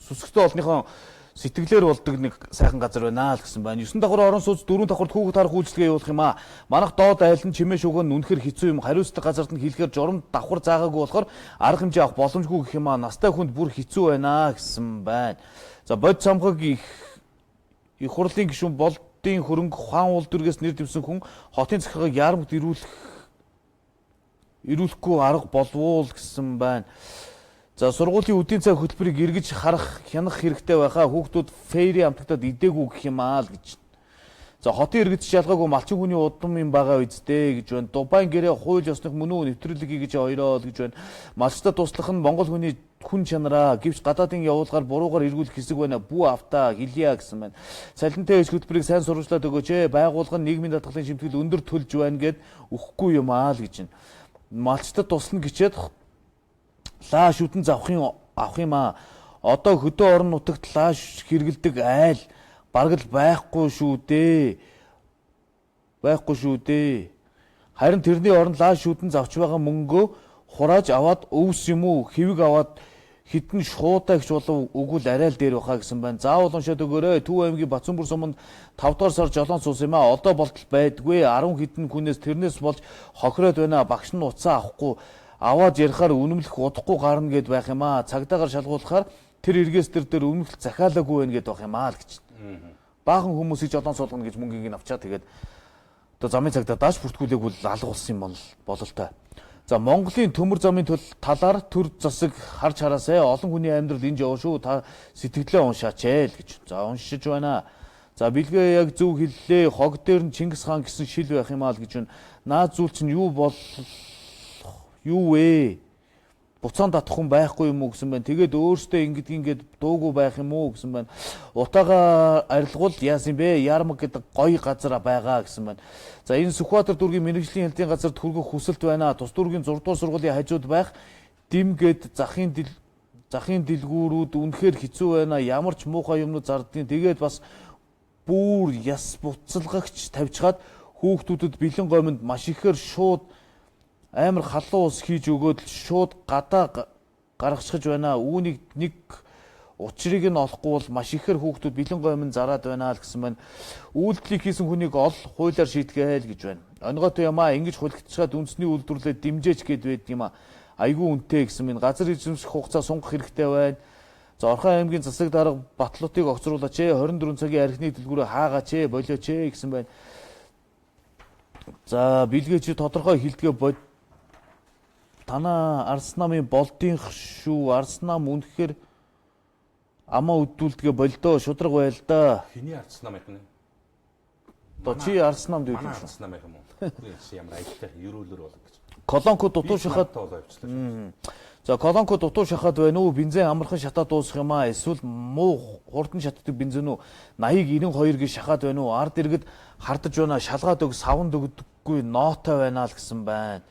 Сүсгтэй олныхон сэтгэлээр болдог нэг сайхан газар байна л гэсэн байна. 9 давхар орон сууц 4 давхарт хүүхэд харах үйлчлэгээ явуулах юм аа. Манайх доод айлын чимээ шуган үнэхэр хэцүү юм. Хариуцлага газарт нь хэлэхээр журам давхар заагаагүй болохоор арга хэмжээ авах боломжгүй гэх юм аа. Настай хүнд бүр хэцүү байна гэсэн байна. За бод самхаг их хурлын гишүүн болдын хөрөнгө хаан улдүргээс нэр дэвсэн хүн хотын захиргааг яармагт ирүүлэхгүй арга болвол гэсэн байна. За сургуулийн үдийн цаг хөтөлбөрийг эргэж харах хянах хэрэгтэй байхаа. Хүүхдүүд фейри амтгатад идээгүй гэх юм аа л гэж. За хотын иргэд шалгаагүй малчин хүний удам юм байгаа үсттэй гэж байна. Дубайн гэрээ хууль ёсных мөн үү нэвтрүүлэг гэж хоёроо л гэж байна. Малчтай туслах нь Монгол хүний хүн чанараа гэвч гадаадын явуулгаар буруугаар эргүүлэх хэсэг байна. Бүү автаа хэлье гэсэн байна. Салентэй ээж хөтөлбөрийг сайн сурвалжлаад өгөөч. Байгууллага нь нийгмийн даатгалын шимтгэл өндөр төлж байна гэд өгөхгүй юм аа л гэж байна. Малчтай туслана гэчээд лааш үтэн авах юм аа. Одоо хөдөө орон нутагт лааш хэрэгэлдэг айл бараг л байхгүй шүү дээ. Харин тэрний орон лааш үтэн завч байгаа мөнгөө хурааж аваад өвс юм уу хэвэг аваад хитэн шуудаа гэж болов өгвөл арай л дээр баха гэсэн байна. Заавал уншаад өгөөрэй. Төв аймгийн Батцанбүр суманд 5 дугаар сар жолоон суус юм аа. Одоо болтол байдгүй. 10 хитэн хүнээс тэрнээс болж хохироод байна. Багш нь уцаа авахгүй аваад ярихаар үнэмлэх удахгүй гарна гэд байх юм аа. Цагдаагаар шалгуулахаар тэр эргээс дээр үнэмлэх захиалаагүй байна гэд байх юм аа л гэж. Баахан хүмүүсийг жолоон суулгана гэж мөнгөийг нь авчаа тэгээд одоо замын цагдаа дааш бүртгүүлээгүй алга болсон юм бололтой. За Монголын төмөр замын талаар төр засаг харж хараасай. Олон хүний амьдрал энд яваа шүү. Та сэтгэлээ уншаач л гэж. За уншиж байна. За бэлгээ яг зөв хэллээ. Хог дээр нь Чингис хаан гэсэн шил байх юм аа л гэж байна. Наад зүйл чинь юу вэ? Буцаан татах хүн байхгүй юм уу гэсэн байна. Тэгээд өөртөө ингээд дуугүй байх юм уу гэсэн байна. Утаагаа арилгуул яасан бэ? Ярмаг гэдэг гоё газар байгаа гэсэн байна. За энэ Сүхбаатар дүүргийн мэрэгжлийн хэлтийн газарт хүргэх хүсэлт байна. Тус дүүргийн 6 дугаар сургуулийн хажууд байх димгээд захын дэлгүүрүүд үнэхээр хэцүү байна. Ямар ч муухай юмнууд зардгийн. Тэгээд бас бүр яс буцалгагч тавьчихад хүүхдүүдэд бэлэн гомонд маш ихээр шууд амар халуун ус хийж өгөөд шууд гадаа гаргачихж байна. Үүнийг нэг учрыг нь олохгүй бол маш ихээр хүүхдүүд бэлэн гомон зараад байна л гэсэн байна. Үйлдэлийг хийсэн хүнийг ол хуулиар шийдгээл гэж байна. Онгойтой юм аа ингэж хулигдчихад үндэсний үйлдвэрлэлд дэмжээч гэд байд юм аа. Айгүй үнэтэй гэсэн мэн газар эзэмших хугацаа сунгах хэрэгтэй байна. За Орхон аймгийн засаг дарга батлуудыг огцруулаач 24 цагийн архины дэлгүүрээ хаагаач болооч гэсэн байна. За бэлгээч тодорхой хилдгээ бод танаа Арс намын болдынх шүү. Арс нам үнэхээр амаа өдүүлдгээ болдоо шудраг байл да. Хиний Арс нам байх нь? Одоо чи Арс намд үү? Манай Арс нам байх юм уу? Ямар аялалтай ерөөлөр болог гэж. Колонко дутуу шахаад. За колонко дутуу шахаад байна уу? Бензин амархан шатаад дуусах юм аа? Эсвэл муу хурдан шатдаг бензин үү? 80-92 гэж шахаад байна уу? Ард иргэд хардаж байна. Шалгаад өг савнд өгдөггүй ноотой байна л гэсэн байна.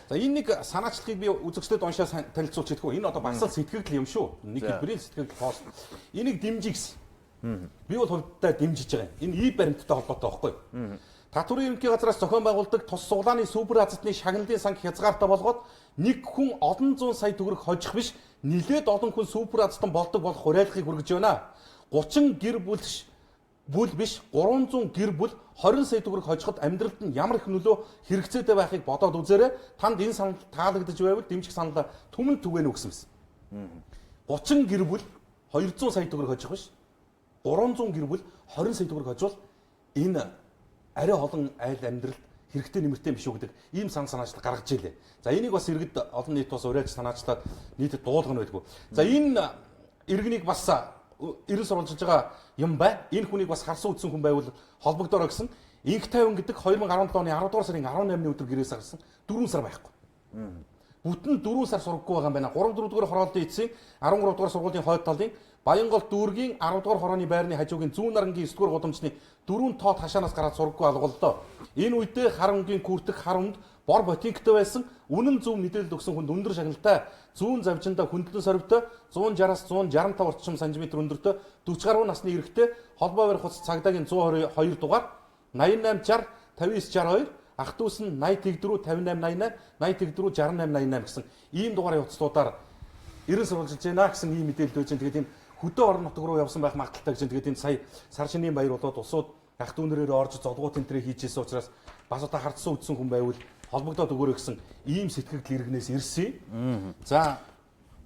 За энэ нэг санаачлагыг би үзэгчдэд уншаа танилцуулж хэлэхгүй. Энэ одоо бас л сэтгэгдэл юм шүү. Нэг хэлбэрийн сэтгэгдэл пост. Энийг дэмжиж гисэн. Би бол хувьдаа дэмжиж байгаа юм. Энэ баримттай холбоотой байхгүй. Татварын ерөнхий газраас зохион байгуулдаг тус суглааны супер азатны шагналын санг хязгаартай болгоод нэг хүн олон зуун сая төгрөг хожих биш нилээд олон хүн супер азатан болдог болох хураалгыг хүргэж байна. 30 гэр бүл биш 300 гэр бүл 20 сая төгрөг хожиход амьдралд нь ямар их нөлөө хэрэгцээтэй байхыг бодоод үзээрэй. Танд энэ санал таалагдж байвал дэмжих саналаа түмэн түгэнэ өгсөн юм. 30 гэр бүл 200 сая төгрөг хожих биш 300 гэр бүл 20 сая төгрөг хожвол энэ арай олон айл амьдралд хэрэгтэй нэмэртэй биш үү гэдэг ийм санаачлал гаргаж ийлээ. За энийг бас иргэд олон нийт бас уриалж санаачлаад нийтэд дуулгана байдгүй. За энэ иргэнийг бас эрен сурвалжилж байгаа юм бай. Энэ хүнийг бас харсан үтсэн хүн байвал холбогдороо гэсэн. Инх 50 гэдэг 2017 оны 10 дугаар сарын 18-ны өдөр гэрээс гарсан 4 сар байхгүй. Бүтэн 4 сар сургахгүй байгаа юм байна. 3-4 дугаар хороолтын эцсийн 13 дугаар сургуулийн хойд талын Баянгол дүүргийн 10 дугаар хорооны байрны хажуугийн зүүн нарангийн 9 дугаар гудамжны 4 тоод хашаанаас гараад сургахгүй алгууллаа. Энэ үедээ хар өнгийн күртэх хар өмд бор ботинктэй байсан, үнэн зөв мэдээлэл өгсөн хүнд өндөр шагналтай, зүүн завжиндаа хүндлэн сорвтой, 160-аас 165 орчим сантиметр өндөртэй, 40 гаруй насны эрэгтэй, холбоо барих хуц цагдаагийн 122 дугаар, 8860 5962, ах дүүс нь 80 тэгдэрүү 5888, 80 тэгдэрүү 6888 гэсэн ийм дугаарыг утастуудаар ерөн сурвалжилж байна гэсэн ийм мэдээлэл өгч байна. Тэгээд энэ хөдөө орон нутаг руу явсан байх магадaltaй гэж. Тэгээд энэ сая сар шинийн баяр болоод усууд ах дүүнэрээр орж зодгуу тентрээ хийжсэн учраас бас одоо хардсан үдсэн хүн байвал холбогдоод өгөөрэй гэсэн ийм сэтгэл иргэнээс ирсэн.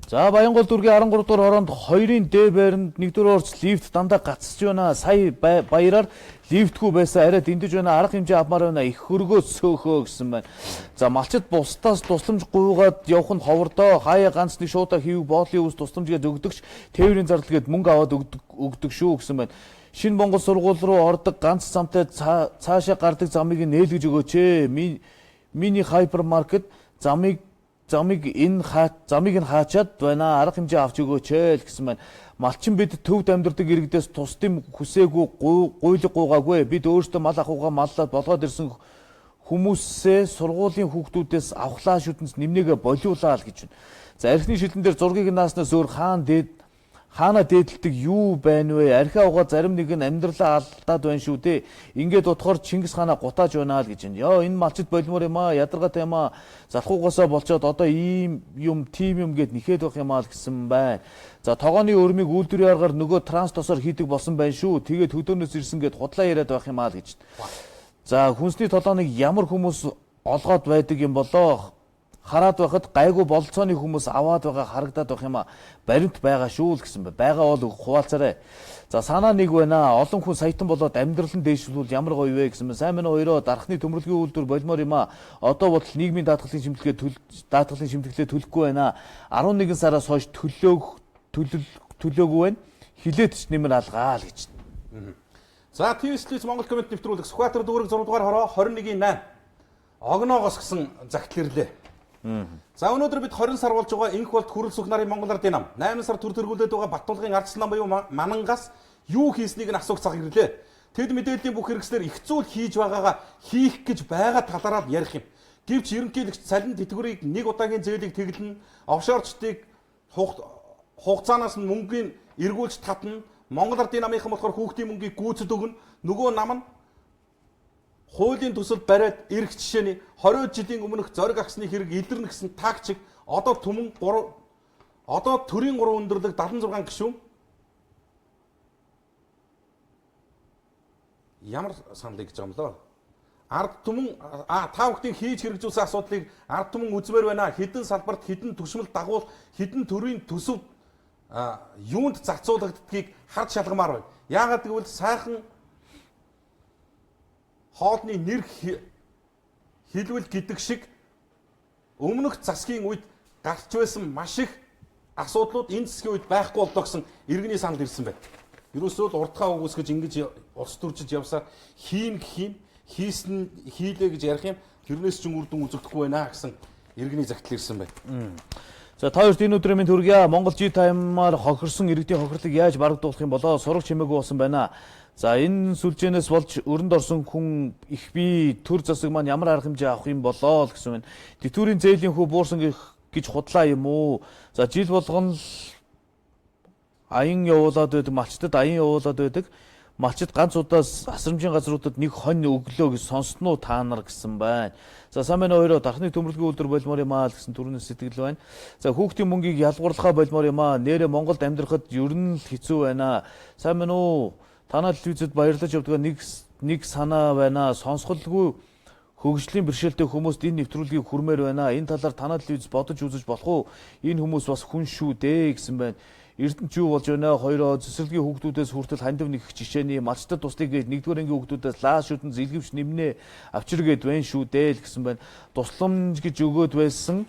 За Баянгол дүүргийн 13 дугаар хороонд 2-ын Д байранд 1-р орц лифт дандаа гацж байна. Сая баяраар лифтгүй байсан арай дэндэж байна. Арга хэмжээ авмаар байна. Их хөргөө сөөхөө гэсэн байна. За малчид бусдаас тусламж гуйгаад явах нь ховордоо. Хаяа ганц нэг шуудаа хийв боотлын ус тусламжгээд өгдөгч тээврийн зардал гээд мөнгө аваад өгдөг шүү гэсэн байна. Шинэ Монгол сургууль руу ордог ганц замтай цаашаа гардаг замыг нээлгэж өгөөч ээ. Мини хайпермаркет замыг энэ хаачаад байна. Арга хэмжээ авч өгөөч ээ гэсэн байна. Малчин бид төвд амьдардаг иргэдээс тусдын хүсээгүй гуйлг гуугаагүй. Бид өөрсдөө мал ахуйгаа маллаад болгоод ирсэн хүмүүсээ сургуулийн хүүхдүүдээс авахлаа шүтэнс нэмнэгээ болиулаа л гэж байна. За архины шилэн дээр зургийг нааснаас өөр хаана дээдэлдэг юу байна вэ? Архиа угаа зарим нэг нь амьдралаа алдаад байна шүү дээ. Ингээд утгаар Чингис хаана гутааж байна л гэж байна. Йоо энэ малчид болмоор юм аа, ядаргаатай юм аа. Залхуугаасаа болчоод одоо ийм юм, тим юм гэд нэхэд байх юм аа л гэсэн байна. За тогооны өрмийг үйлдвэрийн аргаар нөгөө транс тосоор хийдэг болсон байна шүү. Тэгээд хөдөөнөөс ирсэн гэд худлаа яриад байх юм аа л гэж. За хүнсний толгойг ямар хүмүүс олгоод байдаг юм болоо? Хараад байхад гайгүй болцооны хүмүүс аваад байгаа харагдаад байх юм а. Баримт байгаа шүү л гэсэн бай. Байгаа бол хуваалцаарай. За санаа нэг байна. Олон хүн саятан болоод амьдралын дээшлүүл ямар гоё вэ гэсэн бай. Сайн мэн хоёроо дарахны төмөрлөгийн үйлдвэр болмоор юм а. Одоо бол нийгмийн даатгалын шимтгэлээ төлөхгүй байна. 11 сараас хойш төлөөгүй байна. Хилээд ч нэмэр алгаа л гэж. За ТV-с Монгол коммент нэвтрүүлэг Сүхбаатар дүүрэг 6 дугаар хороо 21-8 огноогоос гэсэн загтлэрлээ. За өнөөдөр бид 20 сар болж байгаа энх болт хүрэл сүх нарын Монгол Ардын нам 8 сар төр төргүүлээд байгаа Баттулгын ардчлан нам буюу Манангаас юу хийснийг нь асуух цаг ирлээ. Тэд мэдээллийн бүх хэрэгслэр их зүйл хийж байгаагаа хийх гэж байгаа талаараа ярих юм. Гэвч ерөнхийлөгч цалин тэтгэврийг нэг удаагийн зээлийг тэглэн, офшорчдыг хугацаанаас нь мөнгөний эргүүлж татна. Монгол Ардын намынхан болохоор хүүхдийн мөнгийг гүйцэд өгнө. Нөгөө нам нь хуулийн төсөл бариад ирэх жишээний 20 жилийн өмнөх зориг агсны хэрэг илэрнэ гэсэн тактик одоо төрийн 3 өндөрлөг 76 гишүүн ямар санал гэж байгаа юм лөө. Ард түмэн та бүхдийн хийж хэрэгжүүлсэн асуудлыг ард түмэн үзмээр байна. Хэдэн салбарт хэдэн түшмэл дагуул хэдэн төрлийн төсөв юунд зарцуулагддгийг харж шалгамаар байна. Яагаад гэвэл сайхан хоолны нэр хэлвэл гэдэг шиг өмнөх засгийн үед гарч байсан маш их асуудлууд энэ засгийн үед байхгүй болдоо гэсэн иргэний санал ирсэн байна. Ерөөсөө л урдхаа өгөөсгөж ингэж улс төрчиж явсаар хийсэн хийлээ гэж ярих юм тэрнээс ч үр дүн үзэгдэхгүй байна гэсэн иргэний загтал ирсэн байна. За та хоёрт энэ өдрийн мэнд хүргье. Монгол G-time-аар хохирсон иргэдийн хохирлыг яаж барагдуулах юм болоо сурах чимээгүй болсон байна. За энэ сүлжээнээс болж өрөнд орсон хүн их бие төр засаг маань ямар арга хэмжээ авах юм болоо л гэсэн байна. Тэтгэврийн зээлийн хүү буурсан гэж худлаа юм уу? За жил болгон аян явуулаад байдаг, малчтад аян явуулаад байдаг. Малчид ганц удаас асрамжийн газруудад нэг хонь өглөө гэж сонсноо та нар гэсэн байна. За сайн байна хоёроо дархны төмөрлөгийн үйлдвэр болмоор юм аа л гэсэн түрүүний сэтгэл байна. За хүүхдийн мөнгийг ялгуурлахаа болмоор юм аа. Нэрээ Монголд амьдрахад ер нь хэцүү байна. Сайн байна уу? Танаа телевизэд баярлаж явдаг нэг санаа байна. Сонсголгүй хөгжлийн бэрхшээлтэй хүмүүст энэ нэвтрүүлгийг хүрмээр байна. Энэ талаар танаа телевиз бодож үзэж болох уу? Энэ хүмүүс бас хүн шүү дээ гэсэн байна. Эрдэнэт юу болж байна? Хоёроо цэцэрлэгийн хүүхдүүдээс хүртэл хандив нэгэх жишээний малчтад туслыг гээд нэгдүгээр ангийн хүүхдүүдээс лааш шүтэн зэлгэвч нэмнэ авчиргээд байна шүү дээ л гэсэн байна. Тусламж гэж өгөөд байсан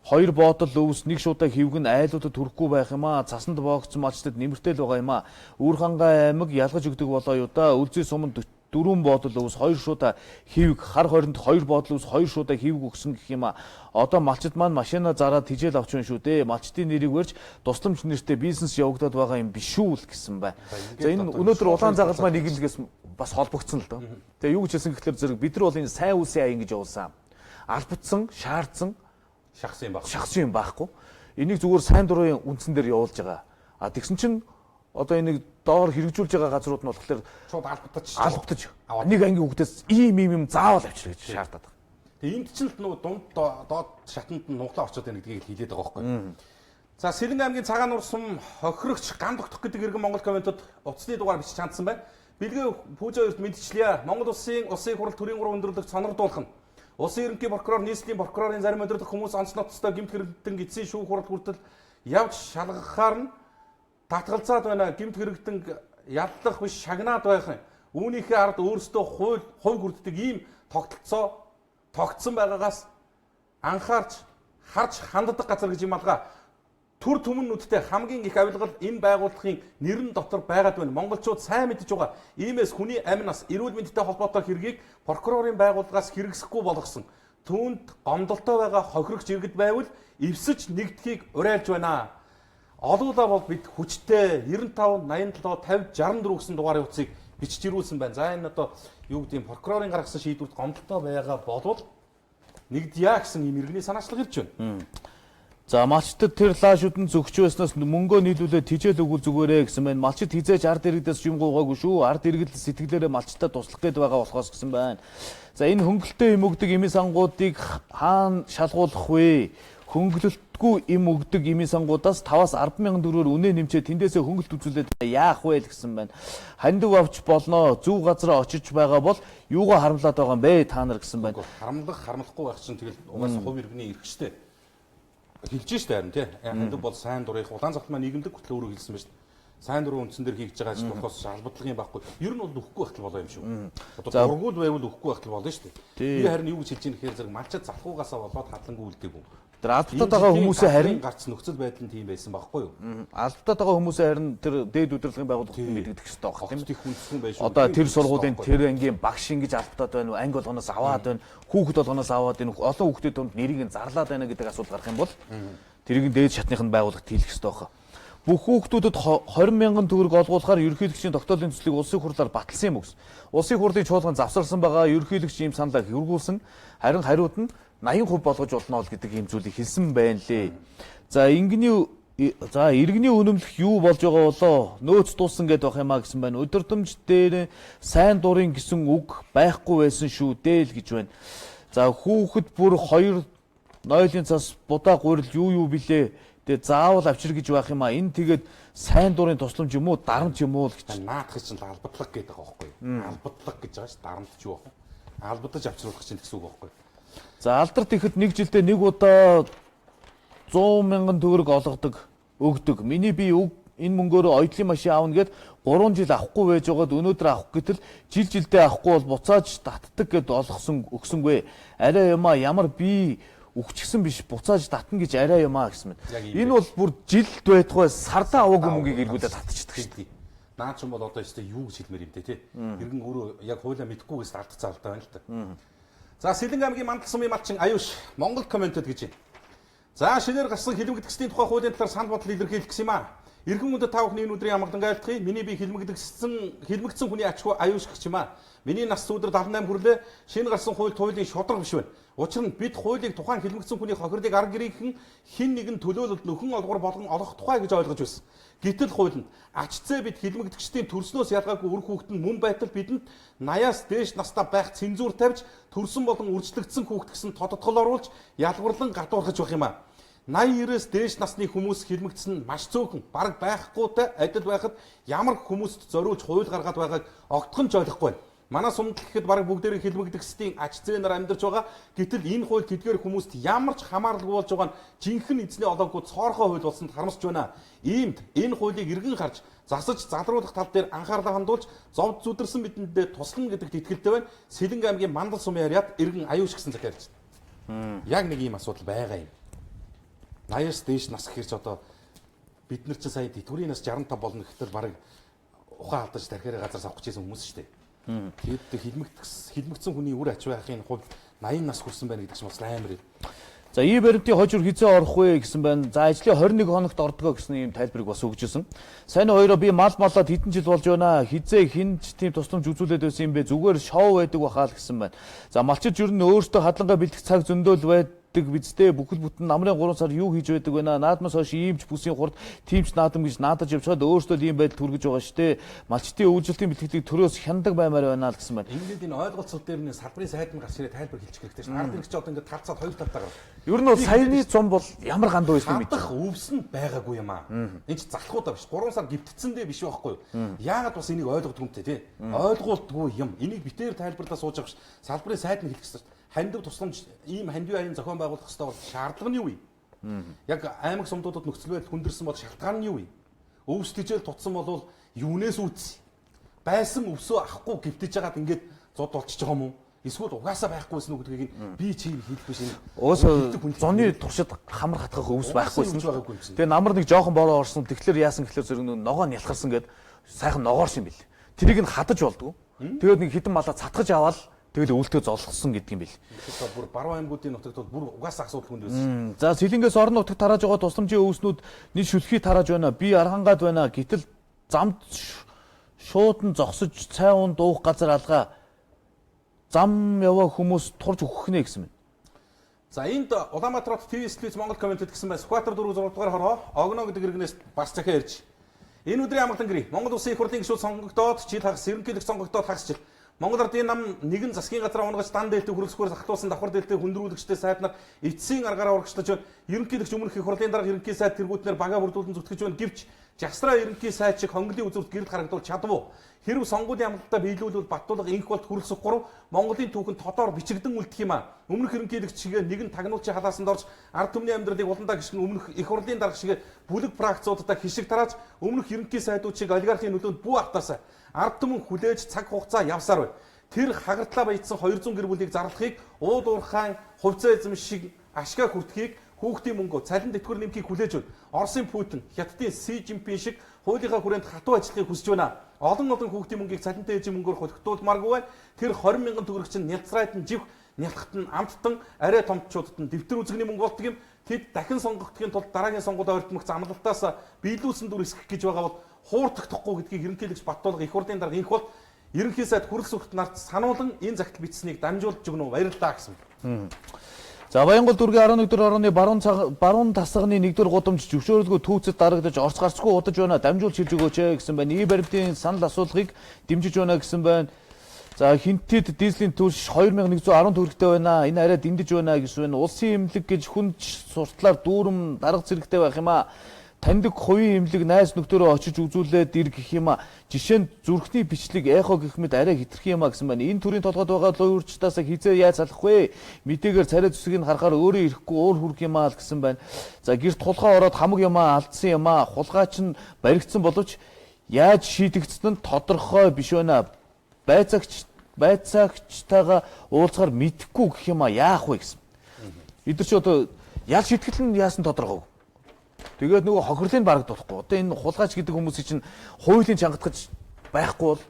2 боотол өвс нэг шуудаа хөвгөн айлуудад хүрэхгүй байх юм аа. Цасанд боогдсон малчтад нэмэртэй л байгаа юм аа. Үүрхангай аймаг ялгаж өгдөг болоо юу да. Үлзий суманд 4 боотол өвс 2 шуудаа хөвг хар хоринд 2 боотол өвс 2 шуудаа хөвг өгсөн гэх юм аа. Одоо малчид маань машина зараад тижэл авч байна шүү дээ. Малчдын нэрийг барьж тусламж нэртэй бизнес явагдаад байгаа юм биш үү л гэсэн байна. За энэ өнөөдөр улаан загалмай нийгэмлэгээс бас холбогдсон л доо. Тэгээ юу гэж хэлсэн гэхэлэр зэрэг бид нар бол энэ сайн үлсийн аян гэж явуулсан. албадсан, шаардсан шахсан юм байхгүй. Энийг зүгээр сайн дурын үндсэн дээр явуулж байгаа. А тэгсэн чинь одоо энийг доор хэрэгжүүлж байгаа газрууд нь болохоор шууд албатаж нэг ангийн хүүхдээс ийм заавал авчир гэж шаардаад байгаа. Тэгээ энд чинь нөгөө дунд доод шатанд нь нуглаа орчод байна гэдгийг хэлээд байгаа байхгүй. За Сэлэнг аймгийн цагаан нур сум хохирогч ган тогтох гэдэг иргэн Монгол комментод утасны дугаар бичиж хандсан байна. Бэлгээ Пүүжа хоёрт мэдчихлээ. Монгол улсын хурал төрийн 3 өндөрлөгч сонирдуулах нь улсын ерөнхий прокурор, нийслэлийн прокурорын зарим өдрөх хүмүүс онцнот төстэй гэмт хэрэгтэн эцсийн шүүх хурал хүртэл явж шалгахаар нь татгалзаад байна. Гэмт хэрэгтэн яллах биш шагнаад байх юм. Үүнийхээ ард өөрсдөө хууль хүрддэг ийм тогтсон байгаагаас анхаарч харж ханддаг газар гэж юм алга. Түр түмэннүүдтэй хамгийн их авилгал энэ байгууллагын нэрэн дотор байгаад байна. Монголчууд сайн мэдж байгаа. Иймээс хүний амь нас, эрүүл мэндтэй холбоотой хэргийг прокурорын байгууллагаас хэрэгсэхгүй болгосон. Түүнд гомдолтой байгаа хохирогч иргэд байвал эвсэж нэгдэхийг уриалж байна. Олуулаа бол бид хүчтэй 95, 87, 50, 64 гэсэн дугаарын утсыг бичиж ирүүлсэн байна. За энэ одоо юу гэдэг юм прокурорын гаргасан шийдвэрт гомдолтой байгаа болвол нэгдъя гэсэн юм иргэний санаачлал ирж байна. За малчтад тэр лаашууд нь зөвч байснаас мөнгөө нийлүүлээд тижэл өгвөл зүгээрээ гэсэн байна. Малчид хизээж ард иргэдээс юм гуугаагүй шүү. Ард иргэд сэтгэлээрээ малчтад туслах гээд байгаа болохоос гэсэн байна. За энэ хөнгөлөлтөө им өгдөг имийн сангуудыг хаана шалгуулах вэ? Хөнгөлөлтгүй им өгдөг имийн сангуудаас 5-аас 10,000 төгрөгөөр үнэ нэмчээ тэндээсээ хөнгөлт үзүүлээд яах вэ гэсэн байна. Хандив авч болно. Зөв газараа очиж байгаа бол юугаа харамлаад байгаа юм бэ та нар гэсэн байна. Харамлахгүй байх чинь тэгэл угаасаа хувь иргэний эрх штэ. Хэлж штэ харин тий. Хандив бол сайн дурынх улаан цагт маань нийгэмлэг хөтлөө өөрөө хэлсэн ба штэ. Сайн дурын үндсэн дээр хийж байгаа ч болохоос албадлагын байхгүй. Ер нь бол өгөхгүй байх болоо юм шүү. Одоо дургуул байвал өгөхгүй байх болно штэ. Би харин юу гэж хэлж ийм гэхээр зэрэг малчад залхуугаасаа болоод хадлангүй үлдээгүй. Тэр албатаад байгаа хүмүүсээ харин гарц нөхцөл байдал нь тийм байсан байхгүй юу? Албатаад байгаа хүмүүсээ харин тэр дээд удирдлагын байгууллагын мэддэг хэрэгтэй байх тийм их хүндсэн байж шүү. Одоо тэр сургуулийн тэр ангийн багш ингэж албатаад байна, анги болгоноос аваад байна, хүүхэд болгоноос аваад байна, олон хүүхдүүд донд нэрийг нь зарлаад байна гэдэг асуудал гарах юм бол тэрийг дээд шатныханд байгууллагт хийх хэрэгтэй байна. Бүх хүүхдүүдэд 20,000 төгрөг олгуулахаар ерөнхийлөгчийн тогтоолын төслийг улсын хурлаар баталсан юм өгс. Улсын хурлын чуулган завсарсан байгаа ерөнхийлөгч ийм саналаа хүргүүлсэн. Харин хариуд нь 80% болгож болно гэдэг ийм зүйлийг хэлсэн байна лээ. За иргэний үнэмлэх юу болж байгаа болоо? Нөөц дууссан гэдээ байх юмаа гэсэн байна. Өдөртөмж дээр сайн дурын гэсэн үг байхгүй байсан шүү дээ л гэж байна. За хүүхэд бүр 2 нойлын цас будаа гурил юу билээ? Тэгээ заавал авчир гэж байх юм аа. Энэ тэгээд сайн дурын тусламж юм уу, дарамт юм уу гэж. Наадах чинь албадлаг гэдэг байгаа байхгүй юу? Албадлаг гэж байгаа ш дарамт ч юу байх вэ? Албадаж авчруулах чинь гэсэн үг байхгүй юу? За алдарт ихэд нэг жилдээ нэг удаа 100,000 төгрөг өгдөг. Миний би энэ мөнгөөрөө оёдлын машин аавна гэд 3 жил авахгүй байж байгаад өнөөдөр авах гэтэл жилдээ авахгүй бол буцааж татдаг гэд өгсөнгүй. Арай юмаа ямар би өгчихсэн биш буцааж татна гэж арай юмаа гэсэн мэт. Энэ бол бүр жилд байтугай сардаа аваагүй мөнгийг эргүүлээд татчихдаг шүү дээ. Наад ч юм бол одоо өстой юу гэж хэлмээр юм те тий. Иргэн өөрөө яг хуулиа мэдхгүйгээс алдах цаалтай байна л та. За Сэлэнг аймгийн Мандал сумын малчин Аюуш Монгол комментэд гэж байна. За шинээр гарсан хилмигдэгчдийн тухай хуулийн талаар санал бодол илэрхийлэх гэсэн юм аа. Иргэн мөндөд та бүхний энэ өдрийн амгалан айлтгая. Миний би хилмигдсэн хүний ачгүй Аюуш гэх юм аа. Миний нас өдөр 78 хүрлээ. Шинэ гарсан хууль хуулийн шударга биш байна. Учир нь бид хуулийг тухайн хилмигдсэн хүний хохирлыг арга гэрийнхэн хин нэгэн төлөөлөлд нөхөн олгор болгон олох тухай гэж ойлгож байсан. Гэтэл хуулинд ачцээ бид хилмигдэгчдийн төрснөөс ялгаагүй үр хүүхэд нь мөн байтал бидэнд 80-аас дээш настай байх цензур тавьж төрсөн болон үржлэгдсэн хүүхэд гэсэн тодтгол оруулж ялгуурлан гадуурхаж байх юм аа. 80-90-ээс дээш насны хүмүүс хилмигдсэн нь маш цөөхөн бараг байхгүйтэй адил байхад ямар хүмүүст зориулж хууль гаргаад байгааг огтхон ч ойлгохгүй байна. Манай сумд гэхэд бараг бүгдээрээ хилмигдэгчдийн ач зээ нар амьдарч байгаа. Гэтэл энэ хууль тэдгээр хүмүүст ямар ч хамааралгүй болж байгаа нь жинхэнэ эзний олоогүй цоорхоо хууль болсонд харамсаж байна. Иймд энэ хуулийг эргэн харж засаж залруулах тал дээр анхаарлаа хандуулж зовд зүдэрсэн бидэндээ туслана гэдэгт итгэлтэй байна. Сэлэнг аймгийн Мандал сумын яриад Иргэн Аюуш гэсэн захиалж байна. Яг нэг ийм асуудал байгаа юм. 80-аас дээш нас гэхэрч одоо бид нар ч сая тэтгэврийн нас 65 болно гэхтэл бараг ухаан алдаж тархиараа газар авах гэжсэн хүмүүс шүү дээ. Тэгээд хилмигдсэн хүний үр ач байхын хувьд 80 нас хүрсэн байна гэдэг чинь бас амар юм. За ий баримтын хожуур хизээ орох вэ гэсэн байна. За ажлын 21 хоногт ордгоо гэсэн ийм тайлбарыг бас өгчээсэн. Сайн хоёроо би маллаад хэдэн жил болж байна. Хизээ хинж тийм тусламж үзүүлээд байсан юм бэ. Зүгээр шоу байдаг бахаа л гэсэн байна. За малчид ер нь өөртөө хадлангаа бэлдэх цаг зөндөөл байдаг бидтэй бүхэл бүтэн намрын 3 сар юу хийж байдаг вэ? Наадмаас хойш иймч бүсийн хурд тиймч наадам гэж наадаж явчихад өөртөө ийм байдал түргэж байгаа штэ. Малчтын өвжилтийн бэлтгэдэг төрөөс хяндаг баймаар байна л гэсэн байна. Ингээд энэ ойлголцол дээр нь салбарын сайд нь гарч ирээ тайлбар хэлчих хэрэгтэй шин. Ард ирэх чи одоо ингээд талцаад хоёр талдаа гарна. Ер нь бол саяны зам бол ямар ганд байсан юм бэ? Хадах өвс нь байгаагүй юм аа. Энд ч залхуудаа биш. 3 сар гівтцэндээ биш байхгүй юу? Яагаад бас энийг ойлгох юмтэй тий? Ойлгуулдгүй юм. Энийг битээр тайлбарлаа сууж авах салбарын сайд нь хэлэх хэрэгтэй. Хандив тусламж ийм хандив аян зохион байгуулах хэрэгтэй бол шаардлага нь юу вэ? Яг аймаг сумдуудад нөхцөл байдал хүндэрсэн бол шалтгаан нь юу вэ? Өвс тижэл тутсан бол юунээс үүс? Байсан өвсөө авахгүй гівтэж байгаад ингээд зод болчихж байгаа юм уу? Эсвэл угаасаа байхгүйсэн үү гэдгийг би чийг хэлэхгүй шин. Уусаа зоны туршид хамар хатгах өвс байхгүйсэн. Тэгээ намар нэг жоохон бороо орсон. Тэгэхээр яасан гэхэлэр зэрэг ногоо нь ялхарсан гэд сайхан ногоорш юм бэл. Тэрийг нь хадаж болдгоо. Тэгээд нэг хитэн малаа цатгаж аваад тэгэл өвөлтөө золгосон гэдэг юм бэл. Тэгэхээр бүр баруун аймагуудын нутагт бол бүр угаасаа асуудал хүнд байсан. За Сэлэнгээс орон нутагт тарааж байгаа тусламжийн өвснүүд нийт шүлхий тарааж байна. Би архангаад байна. Гэтэл замд шуудан зогсож цай уун дуух газар алгаа зам яваа хүмүүс турж өгөх нэ гэсэн байна. За энд Улаанбаатар хот ТV студиуд Монгол коммент гэсэн байна. Сүхбаатар 4 6 дугаар хороо огно гэдэг иргэнээс бас захиа ирж. Энэ өдрийн амгалан гэрээ Монгол Улсын их хурлын гишүүд сонгогдоод жил хагас ерөнхийлөг сонгогдоод хагас жил. Монгол Ардын нам нэгэн засгийн газар унгаж дан дээлтэй хөрөлцөхөөр захтуулсан давхар дээлтэй хүндрүүлэгчтэй сайд нар эцсийн аргаараа урагшлаж байна. Ерөнхийлөгч өмнөх их хурлын дарга ерөнхий сайд тэргүүтнэр бага бүрдүүлэн зүтгэж байна. Гэвч жагсраа ерөнхий сайд шиг хонглын үзүүрт гэрэл харагдвал чадвуу. Хэрв сонгуулийн амлалтаа биелүүлвэл баттуулга инх болт хүрэлцэх 3 Монголын түүхэнд тодоор бичигдэн үлдэх юм а. Өмнөх ерөнхийлөгч шиг нэгэн тагнуулчийн халаасанд орж ард түмний амьдралыг уландаа гიშгэн өмнөх их хурлын дарга шиг бүлэг фракцуудаа хишиг тарааж өмнөх ерөнхий сайдууд шиг олигархийн нөлөөнд бүү автаасаа ард түмэн хүлээж цаг хугацаа явсаар бай. Тэр хагартлаа баяжсан 200 гэр бүлийг зарлахыг ууд уурхайн хувьцаа эзэм шиг ашгаа хүртхийг хүүхдийн мөнгө цалин тэтгэвэр нэмхийг хүлээж байна. Оросын Путин, Хятадын Си Жинпин шиг хуулийнхаа хүрээнд хатуу ажиллахыг хүсэж байна. Олон хүүхдийн мөнгийг цалинтай эзэн мөнгөөр холигдуулмааргүй байна. Тэр 20 мянган төгрөг чинь нялцрайд нь живх, нялхт нь амттан, арай томчуудад нь дэвтэр үзэгний мөнгө болдог юм. Тэд дахин сонгогдохын тулд дараагийн сонгуульд ойртмогц амлалтаас биелүүлсэн дүр эсгэх гэж байгаа бол хууртагдахгүй гэдгийг ерөнхийлөгч Баттуулга их хурлын дарга инх бол ерөнхий сайд хүрэл сүрт нарт сануулan энэ загтал бичсэнийг дамжуулж өгнө үү баярлалаа гэсэн. За Баянгол дүүргийн 11 орны баруун тасганы 1-р гудамж зөвшөөрөлгүй түүцэд дарагдаж орц гарцгүй удаж байна. Дамжуулж шилж өгөөч гэсэн байна. Ий баримтын санал асуулгыг дэмжиж байна гэсэн байна. За хинтэд дизелийн түлш 2110 төгрөгтэй байна. Энэ арай дэмдэж байна гэсэн байна. Улсын эмнэлэг гэж хүнд суртлаар дүүрэм дарга зэрэгтэй байх юм а. Таньдаг хувийн эмнэлэг найз нөхдөөрөө очиж үзүүлээд ир гэх юм а. Жишээ нь зүрхний бичлэг эхо гэх мэт арай хитрх юм а гэсэн байна. Энэ төрлийн толгойд байгаа луурчтаас хизээ яаж салах вэ? Мэдээгээр царай зүсгийг харахаар өөрөө ирэхгүй уур хүрх юм а гэсэн байна. За гэрт хулгай ороод хамаг юм а алдсан юм а. Хулгай ч баригдсан боловч яаж шийдэгдсэн нь тодорхой биш байна. Байцаагчтайгаа уулзахаар мэдэхгүй гэх юм а яах вэ гэсэн. Эдгээр чи одоо ял шийтгэл нь яасан тодорхойг. Тэгээд нөгөө хохирлыг барагдуулахгүй. Одоо энэ хулгайч гэдэг хүмүүсийг чинь хуулийн чангатгаж байхгүй бол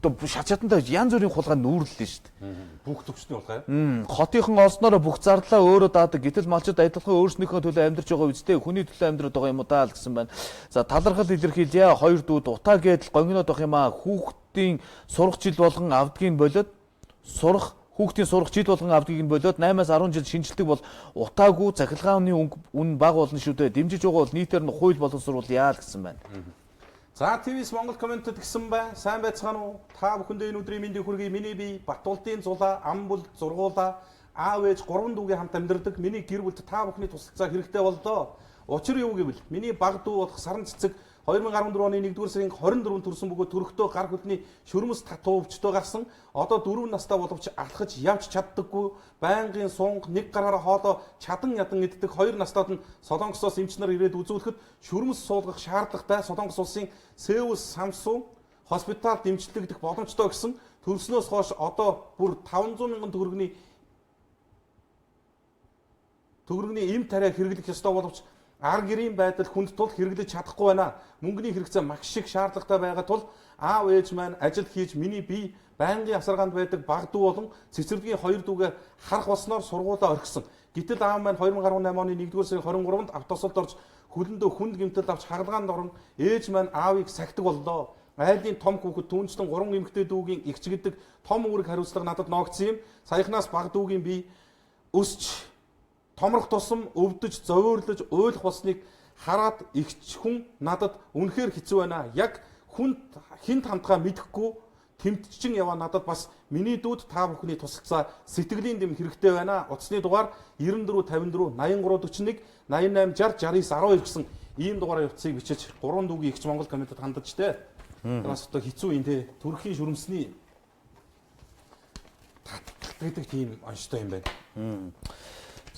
одоо шатчатантай янз бүрийн хулгай нүүрлэлээ шүү дээ. Бүх төвчний хулгай. Хотынхан олсноор бүх зарлаа өөрөө даадаг. Гэтэл малчид адилхан өөрснийхөө төлөө амьдарч байгаа үстэй хүний төлөө амьдраад байгаа юм уу даа л гэсэн байна. За талархал илэрхийлье. Хоёр дүүд утаа гэдэл гонгинод байх юм а. Хүүхдийн сурах жил болгон авдгийг болоод хүүхдийн сурах жил болгон авдгийг нь болоод 8-аас 10 жил шинжилдэг бол утаагүй захилгааны үн бага болно шүү дээ. Дэмжиж байгаа бол нийтээр нь хууль боловсруул яа л гэсэн байна. За ТВ-с Монгол комментэд гисэн бай. Сайн байцгаана уу? Та бүхэндээ энэ өдрийн мэндийг хүргэе. Миний бие Батуулдын зулаа, ам бүл зургуулаа, аав ээж 3 дүүгээ хамт амьдардаг. Миний гэр бүлд та бүхний тусалцаа хэрэгтэй болдоо. Учир юу гэвэл миний баг дүү болох Саран цэцэг 2014 оны 1-р сарын 24-нд төрсөн бөгөөд төрөхдөө гар хөдний шүрмэс татуу өвчтөө гарсан. Одоо 4 настай боловч алхаж явж чаддаггүй. Байнгын сунг нэг гараараа хоолоо чадан ядан иддэг 2 настайд нь Солонгосоос эмч нар ирээд үзүүлэхэд шүрмэс суулгах шаардлагатай Солонгос улсын Сеул Самсун хоспитал дэмжлэгдэх боломжтой гэсэн төрснөөс хойш одоо бүр 500 мянган төгрөгийн эм тариа хэрэглэх ёстой боловч ар гэрийн байдал хүнд тул хэрэглэж чадахгүй байна. Мөнгөний хэрэгцээ маш их шаардлагатай байгаа тул аав ээж маань ажил хийж миний бие байнгын асаргаанд байдаг баг дүү болон цэцэрлэгийн 2 дүүгээ харах болсноор сургуулаа орхисон. Гэтэл аав маань 2018 оны 1-р сарын 23-нд автосолд орж хөлөндөө хүнд гэмтэл авч хагалгаанд орон ээж маань аавыг сахидаг боллоо. Айлын том хүүхэд түүнчлэн 3 эмэгтэй дүүгийн эгч гэдэг том үүрэг хариуцлага надад ноогдсон юм. Саяхнаас баг дүүгийн би өсч томрох тусам өвдөж, зовиорлож, уйлах болсныг хараад эгч хүн надад үнэхээр хэцүү байна. Яг хинт хамтгаа мэдэхгүй тэмтчин яваа надад бас миний дүүд та бүхний тусалцаа сэтгэлийн дэм хэрэгтэй байна. Утасны дугаар 94 54 83 41 88 60 69 12 гэсэн ийм дугаараар явцыг бичиж 3 дүүгийн эгч Монгол комментэд хандаж штэ. Бас одоо хэцүү юм те. Төрхийн шүрмсний татдаг тийм онцтой юм байна.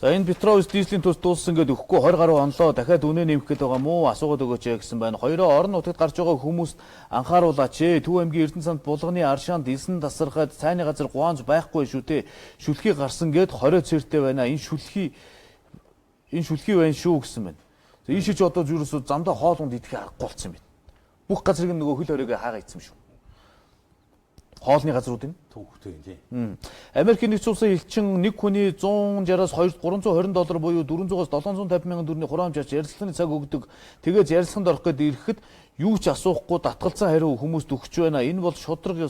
За энэ Петровс дизелийн төс дууссан гэдээ өгөхгүй 20 гаруй онлоо дахиад үнэ нэмэх гээд байгаа мó асуугаад өгөөч гэсэн байна. Хоёроо орон нутагт гарч байгаа хүмүүст анхааруулаач ээ. Төв аймгийн Эрдэнэсанд булганы аршаанд дисэн тасархад цайны газар гуанж байхгүй шүү дээ. Шүлхий гарсан гээд 20 цэртэй байна. Энэ шүлхий байна шүү гэсэн байна. За энэ шиж одоо юурээс замдаа хоолунд идэх аргагүй болсон юм байна. Бүх газрыг нөгөө хөл хориг хаагаа ийцсэн шүү. Хоолны газрууд энэ төвхтэй тийм. Америкийн нэгдсэн улсын элчин нэг хүний $160-аас $320 буюу $400-аас $750 мянган төгрөгийн хураамж авч ярилцлагын цаг өгдөг. Тэгээд ярилцлаганд орох гээд ирэхэд юу ч асуухгүй татгалзсан хариу хүмүүст өгч байна. Энэ бол шудраг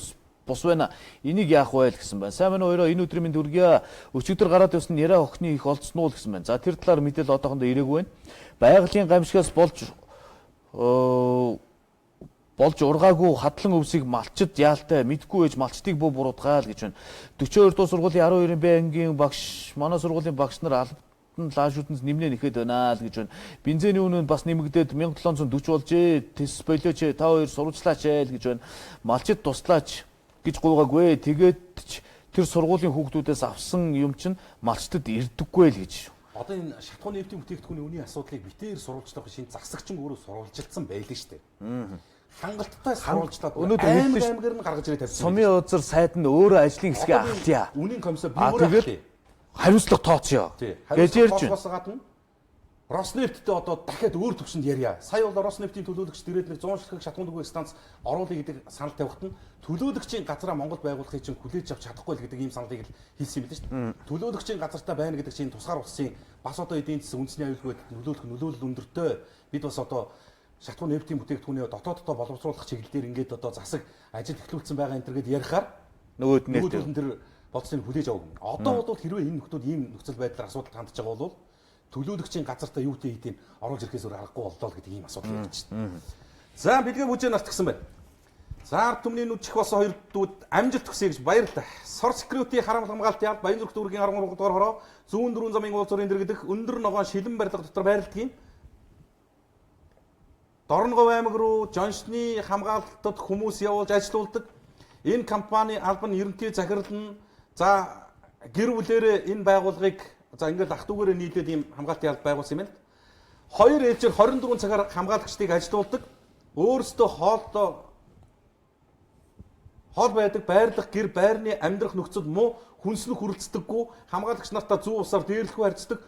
бус байна. Энийг яах вэ гэсэн байна. Сайн байна уу хоёроо энэ өдрийн минь дүргийа өчигдөр гараад явсан яриа охины их олдсноо л гэсэн байна. За тэр талаар мэдээлэл одоохондоо ирээгүй байна. Байгалийн гамшигаас болж ургаагүй хадлан өвсийг малчид яалтай мэдгүй ээж малчдыг буу буруудгаал гэж байна. 42 дуус сургуулийн 12-ын Б ангийн багш манай сургуулийн багш нар албан лаашуудаас нэмнээ нэхэд байна л гэж байна. Бензиний үнэ бас нэмэгдээд 1740 болжээ. Тэс болооч та хоёр сурвалжлаач л гэж байна. Малчид туслаач гэж гуйгаагүй. Тэгээд тэр сургуулийн хүүхдүүдээс авсан юм чинь малчдад ирдэггүй л гэж. Одоо энэ шатхууны нэвтийн бүтээгдэхүүний үнийн асуудлыг битээр сурвалжлах шинэ засагч нь өөрөө сурвалжилсан байлээ шүү дээ. Хангалттай сурвалжлаад аймгаар нь гаргаж ирээ тавьсан. Сумын өөзөр сайд нь өөрөө ажлын хэсгээ ахтъя. Үнийн комиссар би өөрөө ахтъя. Хариуцлага тооцъё. Гэж ярьж байна. Роснефттэй одоо дахиад өөр төвшөнд ярья. Сая бол Роснефтийн төлөөлөгч дээрээд нэг 100 ширхэг шатхуун дүгнэх станц оруулъя гэдэг санал тавихад нь төлөөлөгчийн газараа Монгол байгуулахыг чинь хүлээж авч чадахгүй л гэдэг ийм саналыг хэлсэн юм дээ шүү дээ. Төлөөлөгчийн газартаа байна гэдэг чинь тусгаар улсын бас одоо эдийн засгийн үндэсний аюулгүй нөлөөлөл өндөртэй. Бид бас одоо шатхуун нефтийн бүтээгдэхүүнээ дотооддоо боловсруулах чиглэлээр ингээд одоо засаг ажил эхлүүлсэн байгаа энэ төр гээд ярихаар нөгөөд нь тэр болцсныг хүлээж авах. Одоо бол хэрвээ энэ нөхдүүд ийм нөхцөл байдлаар асуудал хандж байгаа бол төлөөлөгчийн газартаа юу гэдэг оруулж ирэхээс өөр аргагүй боллоо гэдэг ийм асуудал ярьж байна. За бидгээ бүжээ нарт гисэн байна. За ард түмний нүд чих болсон хоёр дүүд амжилт хүсье гэж баярлалаа. Сор security харамт хамгаалтын алба Баянзүрх дүүргийн 13 дугаар хороо зүүн дөрвөн замын уулзуурын дэргэдэх өндөр ногоон шилэн барилга дотор байрладаг юм. Дорногов аймаг руу жоншны хамгаалтад хүмүүс явуулж ажилуулдаг. Энэ компани алба нь ерөнхий захирлан за гэр бүлээрээ энэ байгууллагыг за ингээд ах дүүгээрээ нийлээд ийм хамгаалтын алба байгуулсан юм байна. Хоёр ээлжээр 24 цагаар хамгаалагчдыг ажилуулдаг. Өөрсдөө хоол байдаг байрлах гэр байрны амьдрах нөхцөл муу хүнслэх хүрэлцдэггүй хамгаалагч нартаа зүү усаар дээрлэхүү харьцдаг.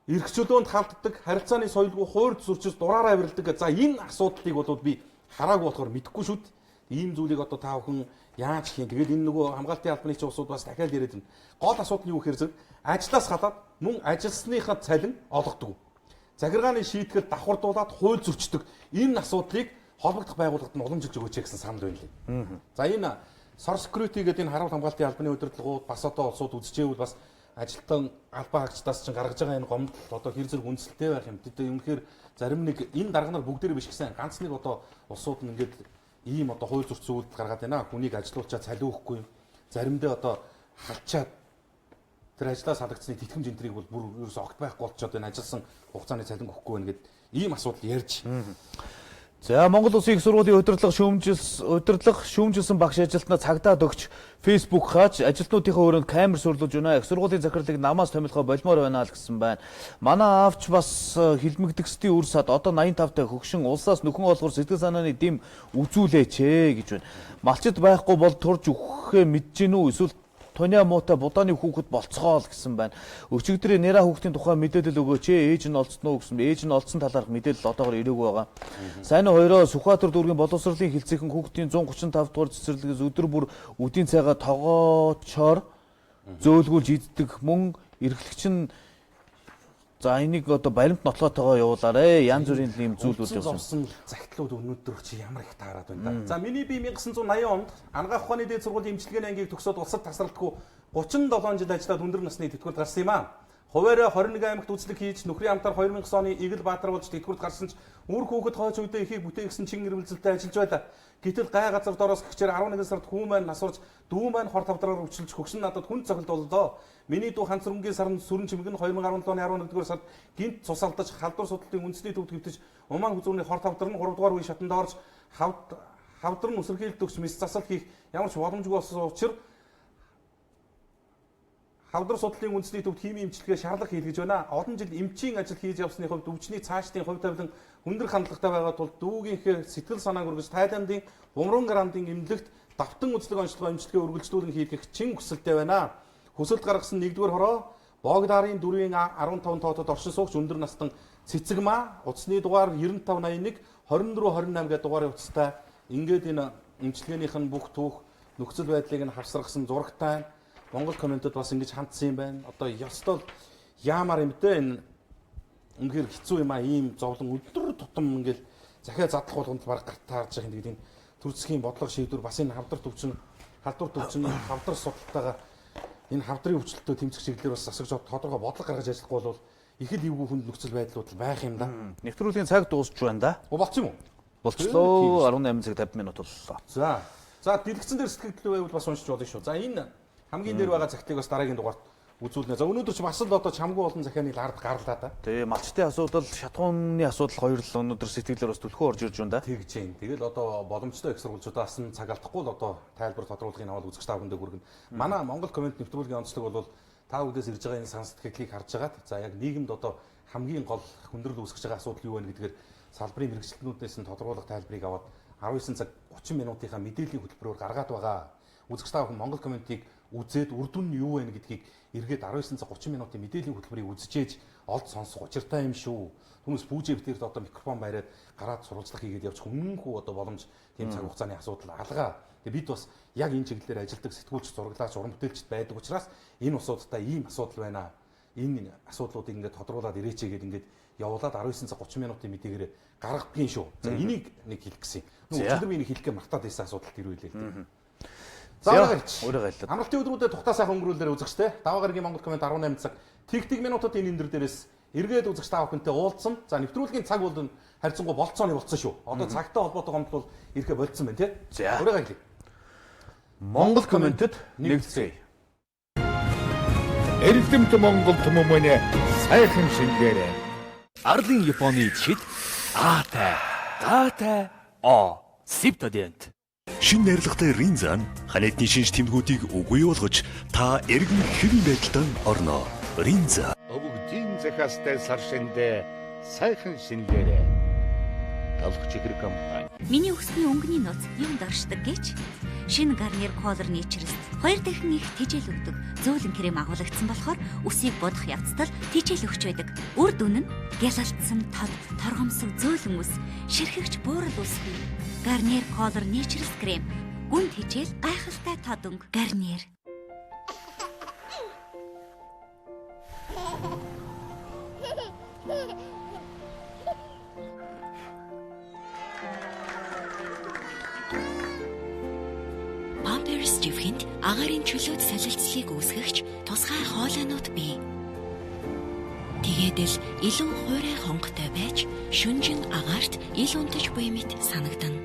Ирэх чөлөөнд халддаг, харилцааны соёлгүй хуурд зурчиж дураараа авирладаг. За энэ асуудлыг бол би хараагүй болохоор мэдэхгүй шүү дээ. Ийм зүйлийг одоо та бүхэн яаж хийн. Тэгээд энэ нөгөө хамгаалтын албаны усууд бас дахиад яриад байна. Гол асуудал нь юу гэхээр ажлаас гадаад мөн ажилсныхаа цалин олгодог. Захиргааны шийтгэл давхардуулаад хууль зөрчдөг. Энэ асуудлыг холбогдох байгууллагад нь уламжилж өгөөч гэсэн санал байна лээ. За энэ Сор security гэдэг энэ харуул хамгаалтын албаны удирдлагууд бас одоо улсууд үзчихвэл бас ажилтан албаа хаагчдаас чинь гаргаж байгаа энэ гомдол одоо хэр зэрэг үнэлттэй байх юм. Тэд үнэхээр зарим нэг энэ дарга нар бүгдээрээ биш гэсэн ганц нэг одоо улсууд нь ингээд ийм одоо хууль зөрч зүйлд гаргаад байна. Хүнийг ажилуулчаад цалин өгөхгүй. Заримдаа одоо халчаад тэр ажлаас халагдсны тэтгэмж энтрийг бол бүр ерөөсө огт байхгүй болчиход байна. Ажилласан хугацааны цалин өгөхгүй байна гэд ийм асуудал ярьж. За Монгол Улсын их сургуулийн удирдлага шүүмжилсэн багш ажилтнаа цагдаад өгч Facebook хаач ажилтнуудынхаа өрөөнд камер сурлуулж байна. Их сургуулийн захирлыг намаас томилгоо болмоор байна л гэсэн байна. Манай аавч бас хилмигдэгсдийн үр сад одоо 85-тай хөгшин улсаас нөхөн олгор сэтгэл санааны дэм үзүүлээч гэж байна. Малчид байхгүй бол турж өгөхөө мэдэж гин үү эсвэл Тоня муутай будааны хүүхэд болцгоо л гэсэн байна. Өчигдрийн нэраа хүүхдийн тухай мэдээлэл өгөөч. Ээж нь олцсноо гэсэн. Ээж нь олцсон талаарх мэдээлэл одоогоор ирээгүй байгаа. Сайн хоёроо Сүхбаатар дүүргийн боловсролын хилцээхэн хүүхдийн 135 дугаар цэцэрлэгээс өдөр бүр үдийн цайгаа тогоочоор зөөлгүүлж иддэг мөн эрхлэгч нь за энийг одоо баримт нотлоотойгоо явуулаарэ. Янз бүрийн ийм зүйлүүд явуулсан. Загтлууд өнөөдөр чи ямар их таарад байна да. За миний би 1980 онд анагаах ухааны дээд сургуулийн эмчилгээний ангийг төгсөөд улсад тасралтгүй 37 жил ажиллаад өндөр насны тэтгэврт гарсан юм аа. Хуваараа 21 аймагт үзлэг хийж нөхрийн хамтаар 2000 оны Игэл Баатар болж тэтгэврт гарсан ч үр хүүхэд хойч үедээ ихийг бүтээгсэн чин эргэлзэлтэй ажиллаж байлаа. Гэтэл гай газар дороос гихчээр 11 сард хүү маань насурж дүү маань хор тавдраар өвчлөж хөгшин надад хүн цохилт боллоо. Миний дүү ханцрынгийн сарнд сүрэн чимгэн 2017 оны 11-р сард гинт цус алдаж халдвар судлалын үндэсний төвд хэвтэж Умаан хүзүүрний хор тавдар нь 3 дугаар үе шатанд орж хавдар нь үсэрхийлэлт өгч мэс засал хийх ямар ч боломжгүй болсон учраас хавдар судлалын үндэсний төвд химийн эмчилгээ шаарлах хийлгэж байна. Олон жил эмчийн ажил хийж явсны хувьд өвчний цаашдын хувь тавилан өндөр хандлагатай байгаа тул дүүгийнхээ сэтгэл санааг өргөж тайландын бумрун грамдын эмнэлэгт давтан үзлэг онцлогоо эмчилгээ үргэлжлүүлэн хийх чин хүсэлтэй байна. Хүсэлт гаргасан 1-р хороо Богдаарын 4-ийн 15 тоотод оршин суугч өндөр настан Цэцэгмаа утасны дугаар 9581 2428 гэдэг дугаарын утастай ингээд энэ эмчилгээнийх нь бүх түүх нөхцөл байдлыг нь хавсрагсан зурагтай Монгол комментэд бас ингэж хандсан юм байна. Одоо ёстол яамаар юм дээ энэ үнэхээр хэцүү юм аа ийм зовлон өдөр тутам ингээл захиа задлах болгонд баг гартаарж байгаа гэдэг энэ төрөлцгийн бодлого шийдвэр бас энэ халдвар төвчин хавдар судалтайгаа энэ хавдрын өвчлөлтөө тэмцэх чиглэлээр бас асууж тодорхой бодлого гаргаж ажиллахгүй бол их л эвгүй хүнд нөхцөл байдлууд байх юм да. Нэвтрүүлгийн цаг дуусч байна да. Болчих юм уу? Болчлоо. 18 цаг 50 минут боллоо. За дэлгэцэн дээр сэтгэл байвал бас уншиж болно шүү. За энэ хамгийн дээр байгаа цагтыг бас дараагийн дугаарт үзүүлнэ. За өнөөдөр ч бас л одоо чамгүй олон захианы ард гарлаа да. Тэгээ малчтын асуудал, шатгууны асуудал хоёр л өнөөдөр сэтгэлээр бас төлхөө орж ирж байна да. Тэгж юм. Тэгэл одоо боломжтой их сурвалжуудаас нь цаг алдахгүй л одоо тайлбар тодруулгын аваад үзэгч та бүхэндээ хүргэнэ. Манай Монгол коммент нэвтрүүлгийн онцлог бол та бүдээс ирж байгаа энэ санс сэтгэлийг харж агаад за яг нийгэмд одоо хамгийн гол хүндрэл үүсгэж байгаа асуудал юу вэ гэдгээр салбарын мэрэгчлэнүүдээс нь тодорхойлох тайлбарыг аваад 19 цаг 30 минутынхаа мэдээллийн хөтөлбөрөөр гаргаад байгаа. Үзэгч та бүхэн Монгол комментийг үзээд үр дүн нь юу вэ гэдгийг эргээд 19 цаг 30 минутын мэдээллийн хөтөлбөрийг үзчихээж олд сонсох учиртай юм шүү. Хүмүүс пүүжээ битэрд одоо микрофон байраад гараад сурвалжлах хийгээд явчих өмнөхүү одоо боломж тийм цаг хугацааны асуудал алгаа. Тэгээ бид бас яг энэ чиглэлээр ажилладаг сэтгүүлч, зураглаач, уран бүтээлчд байдаг учраас энэ асуудалтай ийм асуудал байна. Энэ асуудлуудыг ингээд тодруулаад ирээч гээд ингээд явуулаад 19 цаг 30 минутын мэдээгээр гаргадгийн шүү. За энийг нэг хэлэх гэсэн. Өчигдөр би энийг хэлэхээ мартаад байсан асуудалт ирүүлээ л дээ. За амралтын өдрүүдэд тухтаа сайхан өнгөрүүлээр үзэгчтэй. Даваа гарагийн Монгол коммент 18 цаг тэг минутад энэ дээр дээрээс эргээд үзэгч та бүхэнтэй уулзсан. За нэвтрүүлгийн цаг бол харьцангуй болцооны болсон шүү. Одоо цагтай холбоотой гомдол бол ирэхэ болцсон байна тий. Өөрөөр хэлбэл Монгол комментэд нэгцгээе. Эрдэмт Монгол түмэн сайхан шингээрээ. Арлын Японы чид гаатай септодент. Шин найрлагатай Ринзан ханиадны шинж тэмдгүүдийг үгүй болгож та эргэн хэвийн байдалд орно. Ринза. Өвгдийн захаастай сар шиндээ сайхан шингээрээ. Талх чихэр компани. Миний өсний өнгөний нууц юм доршдог гэж шинэ Garnier Color Naturist 2 дахин их тэжээл өгдөг зөөлөн крем агуулгдсан болохоор үсийг бодох явцдал тэжээл өгч байдаг. Үр дүн нь гялалтсан тод торгомсог зөөлөн үс ширхэгч буурал үсгүй. Garnier Color Naturist крем гүн тэжээл гайхалтай тод өнгө Garnier. Живхэнд агарын чөлөөт солилцлыг үүсгэгч тусгай хоолойнууд бий. Тэгээд л илүү хуурай хонготой байж шүнжин агаарт ил унтаж буй мэт санагдана.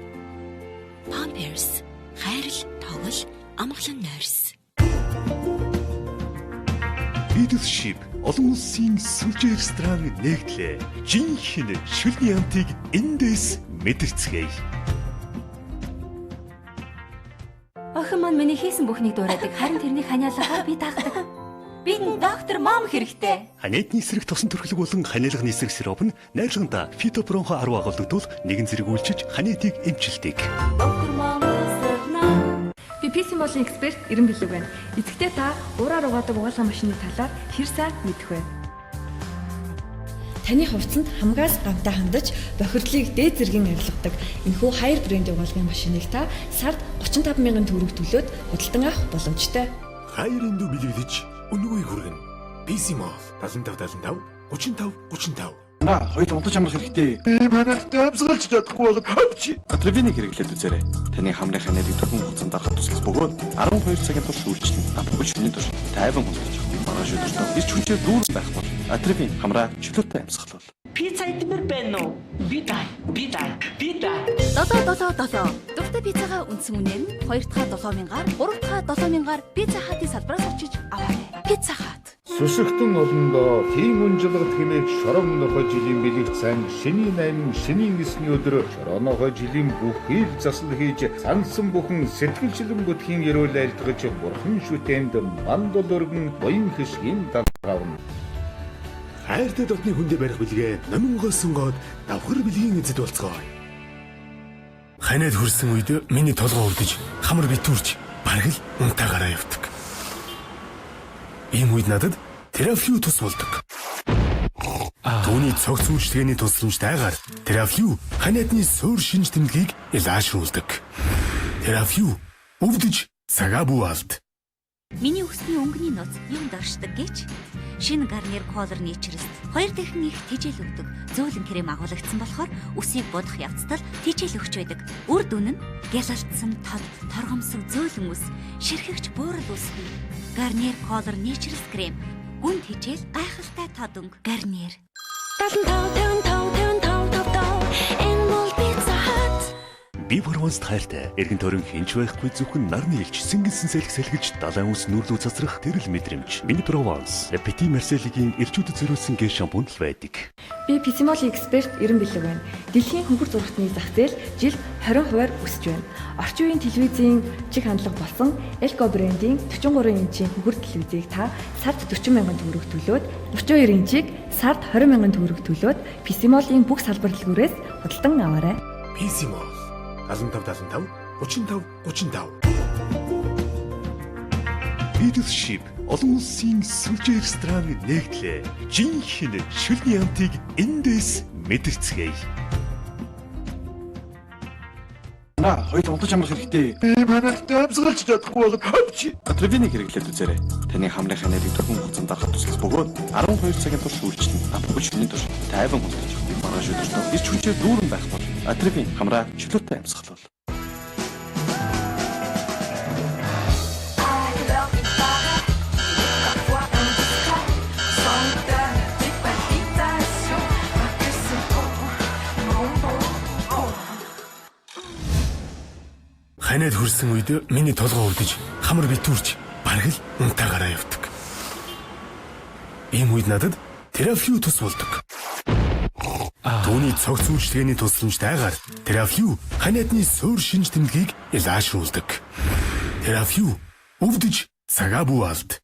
Pampers хайрл тогл амгалан нойрс. Leadership олон улсын сүлжээ ресторан нэгдлээ. Жинхэнэ шүлний амтыг эндээс мэдэрцгээе. Охин маань миний хийсэн бүхнийг дуурайдаг. Харин тэрний ханиалгаа би дагадаг. Би доктор мом хэрэгтэй. Ханиадны эсрэг тосон төрхлөг болон ханиалганы эсрэг сироп нь найрлаганда фитобронхо 10 агуулдагдвал нэгэн зэрэг үйлчилж ханиадыг эмчилдэг. Доктор мом өсөрнө. Би PC Mall-ын эксперт Ирэн Билэг байна. Эцэгтэй та ураар угаадаг угаалгын машины талаар хэр сайн мэдэх вэ? Таны хувцсанд хамгаас гавтай хандаж бохирдлыг дээд зэргийн арилгадаг энэхүү хайр брендийн угаалгын машиныг та сард 35,000 төгрөг төлөөд худалдан авах боломжтой. Хайр эндүү бэлэглэж өнгөгүй хүргэн. PC Mall 75 35 35. Хоёр унтаж амрах хэрэгтэй. Манайд амсгалж чадахгүй бол хавчи. Атрибинийг хэрэглээд үзээрэй. Таны хамрын найдыг түрхэн хугацаанд дарахад туслах бөгөөд 12 цагийн турш үйлчлэн давхар шөнийн турш тайван хөндлөж маргааш өдөртөө ирч хүчээр дүүрэн байх бол атрибин хамраа чөлөөтэй амьсгал бол. Пицца идмэр байна уу? Би дай. 777. Дуртай пиццагаа үндсэн үнээр нь 2 дахь 7,000-аар, 3 дахь 7,000-аар пицца хатын салбараас очиж аваарай. Пицца хат. Сүсэгтэн олондоо тийм үнжилгад хэмээх шорон нохой жилийн бэлэг цан шинийн 8 шинийн 9-ний өдөр шороонохой жилийн бүхий л засал хийж сансан бүхэн сэтгэлчлэн бүтхийн ерөөл айлтгаж бурхан шүтээнд мандал өргөн буян хишгийн дагавна. Хайртай дотны хүндэ барих бэлгээ номингоо сонгоод давхар бэлгийн эзэд болцгоо. Ханаад хүрсэн үед миний толгоо өвдөж хамар битүүрч бараг л унтаагаараа явдаг. Ийм үед надад терафлю тус болдог. Түүний цогц үйлчлэгээний тусламж дайгаар терафлю ханиадны суур шинж тэмдгийг илаашруулдаг. Терафлю өвдөж цагаа бууалд. Миний өсний өнгөний нууц юм доршдог гэж шинэ гарнир колор нэчрэст 2 дахин их тэжээл өгдөг зөөлөн крем агуулгдсан болохоор үсийг бодох явцдал тэжээл өгч байдаг. Үр дүн нь гялалтсан тод торгомсог зөөлөн үс, ширхэгч буурал үсгүй. Гарнир колор нэчрэст крем гүн тэжээл гайхалтай тод өнгө гарнир. 75 энэ бол пицца хат. Би Пrovence хайртай. Эргэн тойрон хинч байхгүй зөвхөн нарны илч сэнгэлсэн сэлгэж далайн ус нүрдүү цацрах тэрэл мэдрэмж. Миний Provence Petit Marseille-ийн ирчүүдэд зориулсан гээ шампунь л байдаг. Би Pizimol эксперт Эрен Бэлэг байна. Дэлхийн хөнгөр зурагтны зах зээл жил 20% өсөж байна. Орчин үеийн телевизийн чиг хандлага болсон Elko брендийн 43 инчийн хөнгөр телевизийг та сард 40,000 төгрөг төлөөд 32 инчийг сард 20,000 төгрөг төлөөд Pizimol-ийн бүх салбар дэлгүүрээс худалдан аваарай. Pizimol 75 35 35. Leadership олон улсын сүлжээ ресторан нэгтлээ. Жинхэнэ шүлний амтыг эндээс мэдэрцгээе. Хоёр унтаж амрах хэрэгтэй. Манайд амсгалж чадахгүй бол хавчи. Атрибинийг хэрэглээд үзээрэй. Таны хамрын найдыг түрхэн хугацаанд дарахад туслах бөгөөд 12 цагийн турш үйлчлэн давхар шөнийн турш тайван хөндлөж маргааш өдөртөө ирч хүчээр дүүрэн байх бол атрибин хамраа чөлөөтэй амьсгал бол. Ханаад хүрсэн үед миний толгоо өвдөж хамар битүүрч бараг л унтаагаараа явдаг. Ийм үед надад терафлю тус болдог. Түүний цогц үйлчлэгээний тусламж дайгаар терафлю ханиадны суур шинж тэмдгийг илаашруулдаг. Терафлю өвдөж цагаа бууалд.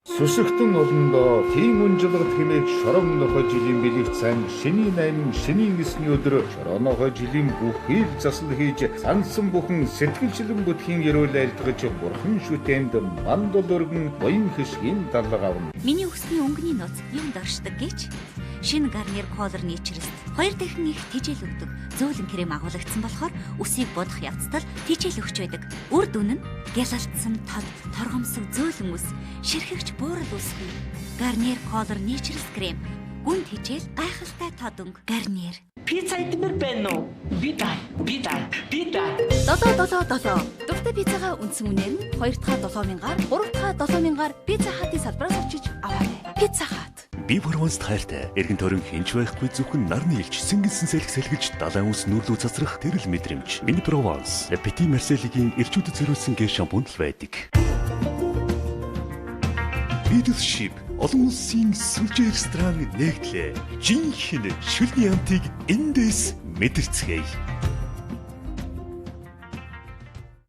Сүсэгтэн олондоо тийм үнжилгад хэмээх шорон нохой жилийн бэлэг цан шинийн 8 шинийн 9-ний өдөр шороонохой жилийн бүхий л засал хийж сансан бүхэн сэтгэлчлэн бүтхийн ерөөл айлтгаж бурхан шүтээнд мандал өргөн буян хишгийн даллага авна. Миний өсний өнгөний нууц юм доршдог гэж шинэ гарнир колор нэчрэст 2 дахин их тэжээл өгдөг зөөлөн крем агуулгдсан болохоор үсийг бодох явцдал тэжээл өгч байдаг. Үр дүн нь гялалтсан тод торгомсог зөөлөн үс, ширхэгч буурал үсгүй. Гарнир колор нэчрэст крем гүн тэжээл гайхалтай тод өнгө гарнир. Пицца идмэр байна уу? Би дай. 777. Дуртай пиццагаа үндсэн үнээр нь 2 дахь 7,000-аар, 3 дахь 7,000-аар пицца хатын салбараас очиж аваарай. Пицца хат. Би Provence хайртай. Эргэн тойрон хинч байхгүй зөвхөн нарны илч сэнгэлсэн сэлгэж далайн ус нүрдүү цацрах тэрэл мэдрэмж. Миний Provence Petit Marseille-ийн ирчүүдэд зориулсан гээ шампунь л байдаг. Leadership олон улсын сүлжээ ресторан нэгтлээ. Жинхэнэ шүлний амтыг эндээс мэдэрцгээе.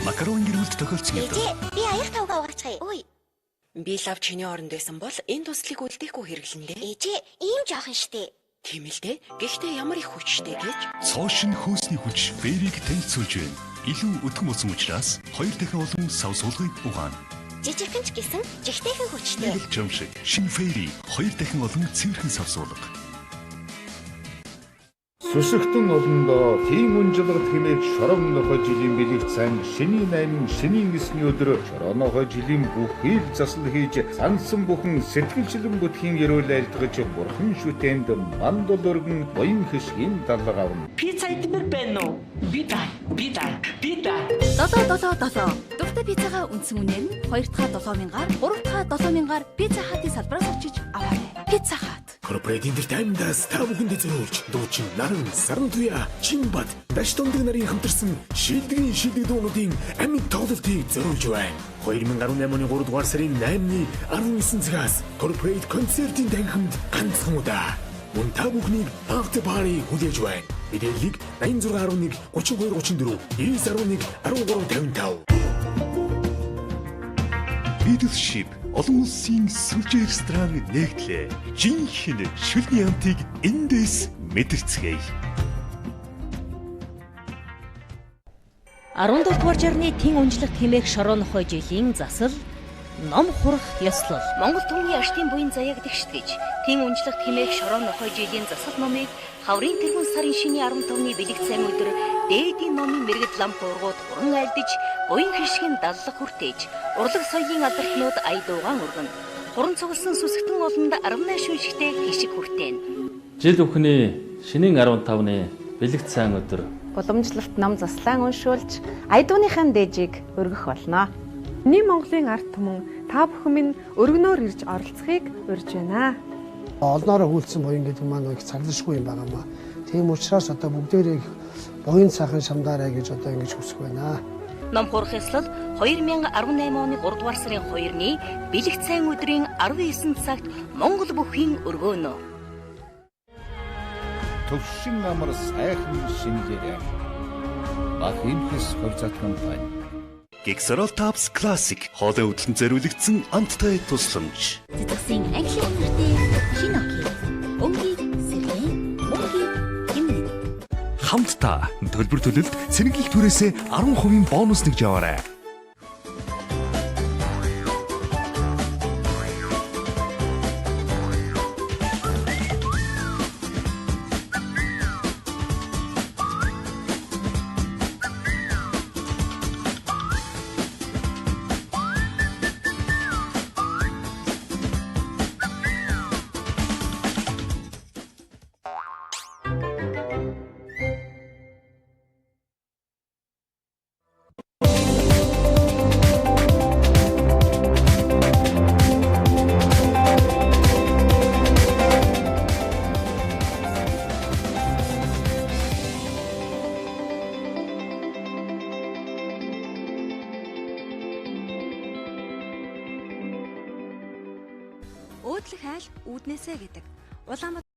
Макарон гэрүүлд тохиолцсон юм. Би аяг тавгаа угаачихъя. Ой. Би лав чиний оронд байсан бол энэ туслыг үлдээхгүй хэрэглэнэ. Ээжээ, ийм жоохон штэ. Тийм л дээ. Гэхдээ ямар их хүчтэй гэж? Цоошин хөөсний хүч бэрийг танилцуулж байна. Илүү өдгөн болсон учраас 2 дахин олон сав суулгыг угаана. Жижигхэн ч гэсэн жигтэйхэн хүчтэй. Нэг чамшиг шинэ фэри 2 дахин олон цэвэрхэн сав суулга. Сүсэгтэн олондоо тийм унжилгад хэмээх шорон нохой жилийн бэлэг цан шинийн 8 шинийн 9-ний өдөр шороонохой жилийн бүхий л засал хийж сансан бүхэн сэтгэлчлэн бүтхийн ерөөл айлтгаж бурхан шүтээнд мандал өргөн буян хишгийн даллага авна. Пицца идмэр байна уу? Бита. Долоо. Дуртай пиццагаа үндсэн үнээр нь 2 дахь 7,000-аар, 3 дахь 7,000-аар пицца хатын салбараас авчиж аваарай. Пицца хат. Corporate Entertainment-аас та бүхэндээ зориулж дуучин наран сарантуя Чинбат даш тундаг нарын хамтарсан шилдэг дуунуудын амин тоглолтыг зориулж байна. 2018 оны 3 дугаар сарын 8-ны 19 цагаас Corporate концертын танхимд ганцхан удаа мөн та бүхнийг after party хүлээж байна. Мэдээллийг 8611 3234 911 1355. Leadership олон улсын сүлжээ ресторан нэгтлээ. Жинхэнэ шүлний амтыг эндээс мэдэрцгээе. 17 дугаар жарны тэн унжлагт хэмээх шорон нохой жилийн засал ном хурах ёслол. Монгол түмний аштын буян заяаг тэгштгэж тэн унжлагт хэмээх шорон нохой жилийн засал номыг хаврын тэргүүн сарын шиний 15-ны бэлэг цайм өдөр дээдийн номын мэрэгд лам хуургууд хуран айлдаж буян хишгийн даллах хүртээж урлаг соёлын албартнууд ая дуугаан өргөн хуран цугласан сүсгтэн олонд 18 шүншигтэй хишиг хүртээн. Жил бүхний шинийн 15-ны бэлэг цайм өдөр уламжлалт ном заслаан уншуулж айдууныхаа дээжийг өргөх болно. Нийт Монголын ард түмэн та бүхэн минь өргөнөөр ирж оролцохыг урьж байна. Олноороо хүүлсэн буян гэдэг маань их цагдалшгүй юм байгаамаа. Тийм учраас одоо бүгдээрээ буян цаахан шамдаарай гэж одоо ингэж хүсэх байна. Ном хурах ёслол 2018 оны 3 дугаар сарын 2-ны бэлэг цайн өдрийн 19 цагт Монгол бүхийн өргөөнө. Төвшин амар сайхан шинэлэрээ. Бахимхэс хурцат компани. Gexerol Tops Classic хоолой хөдлөн зориулагдсан амттай тусламж. Цэцгсийн англи үнэртэй шиноки. Өнгийг сэрхэн, мөнгийг хэмнэн. Хамтдаа төлбөр төлөлт сэргийлэх түрээсээ 10% бонус нэгж аваарай. Өөдлөх айл үүднээсэ гэдэг. Улаанбаатар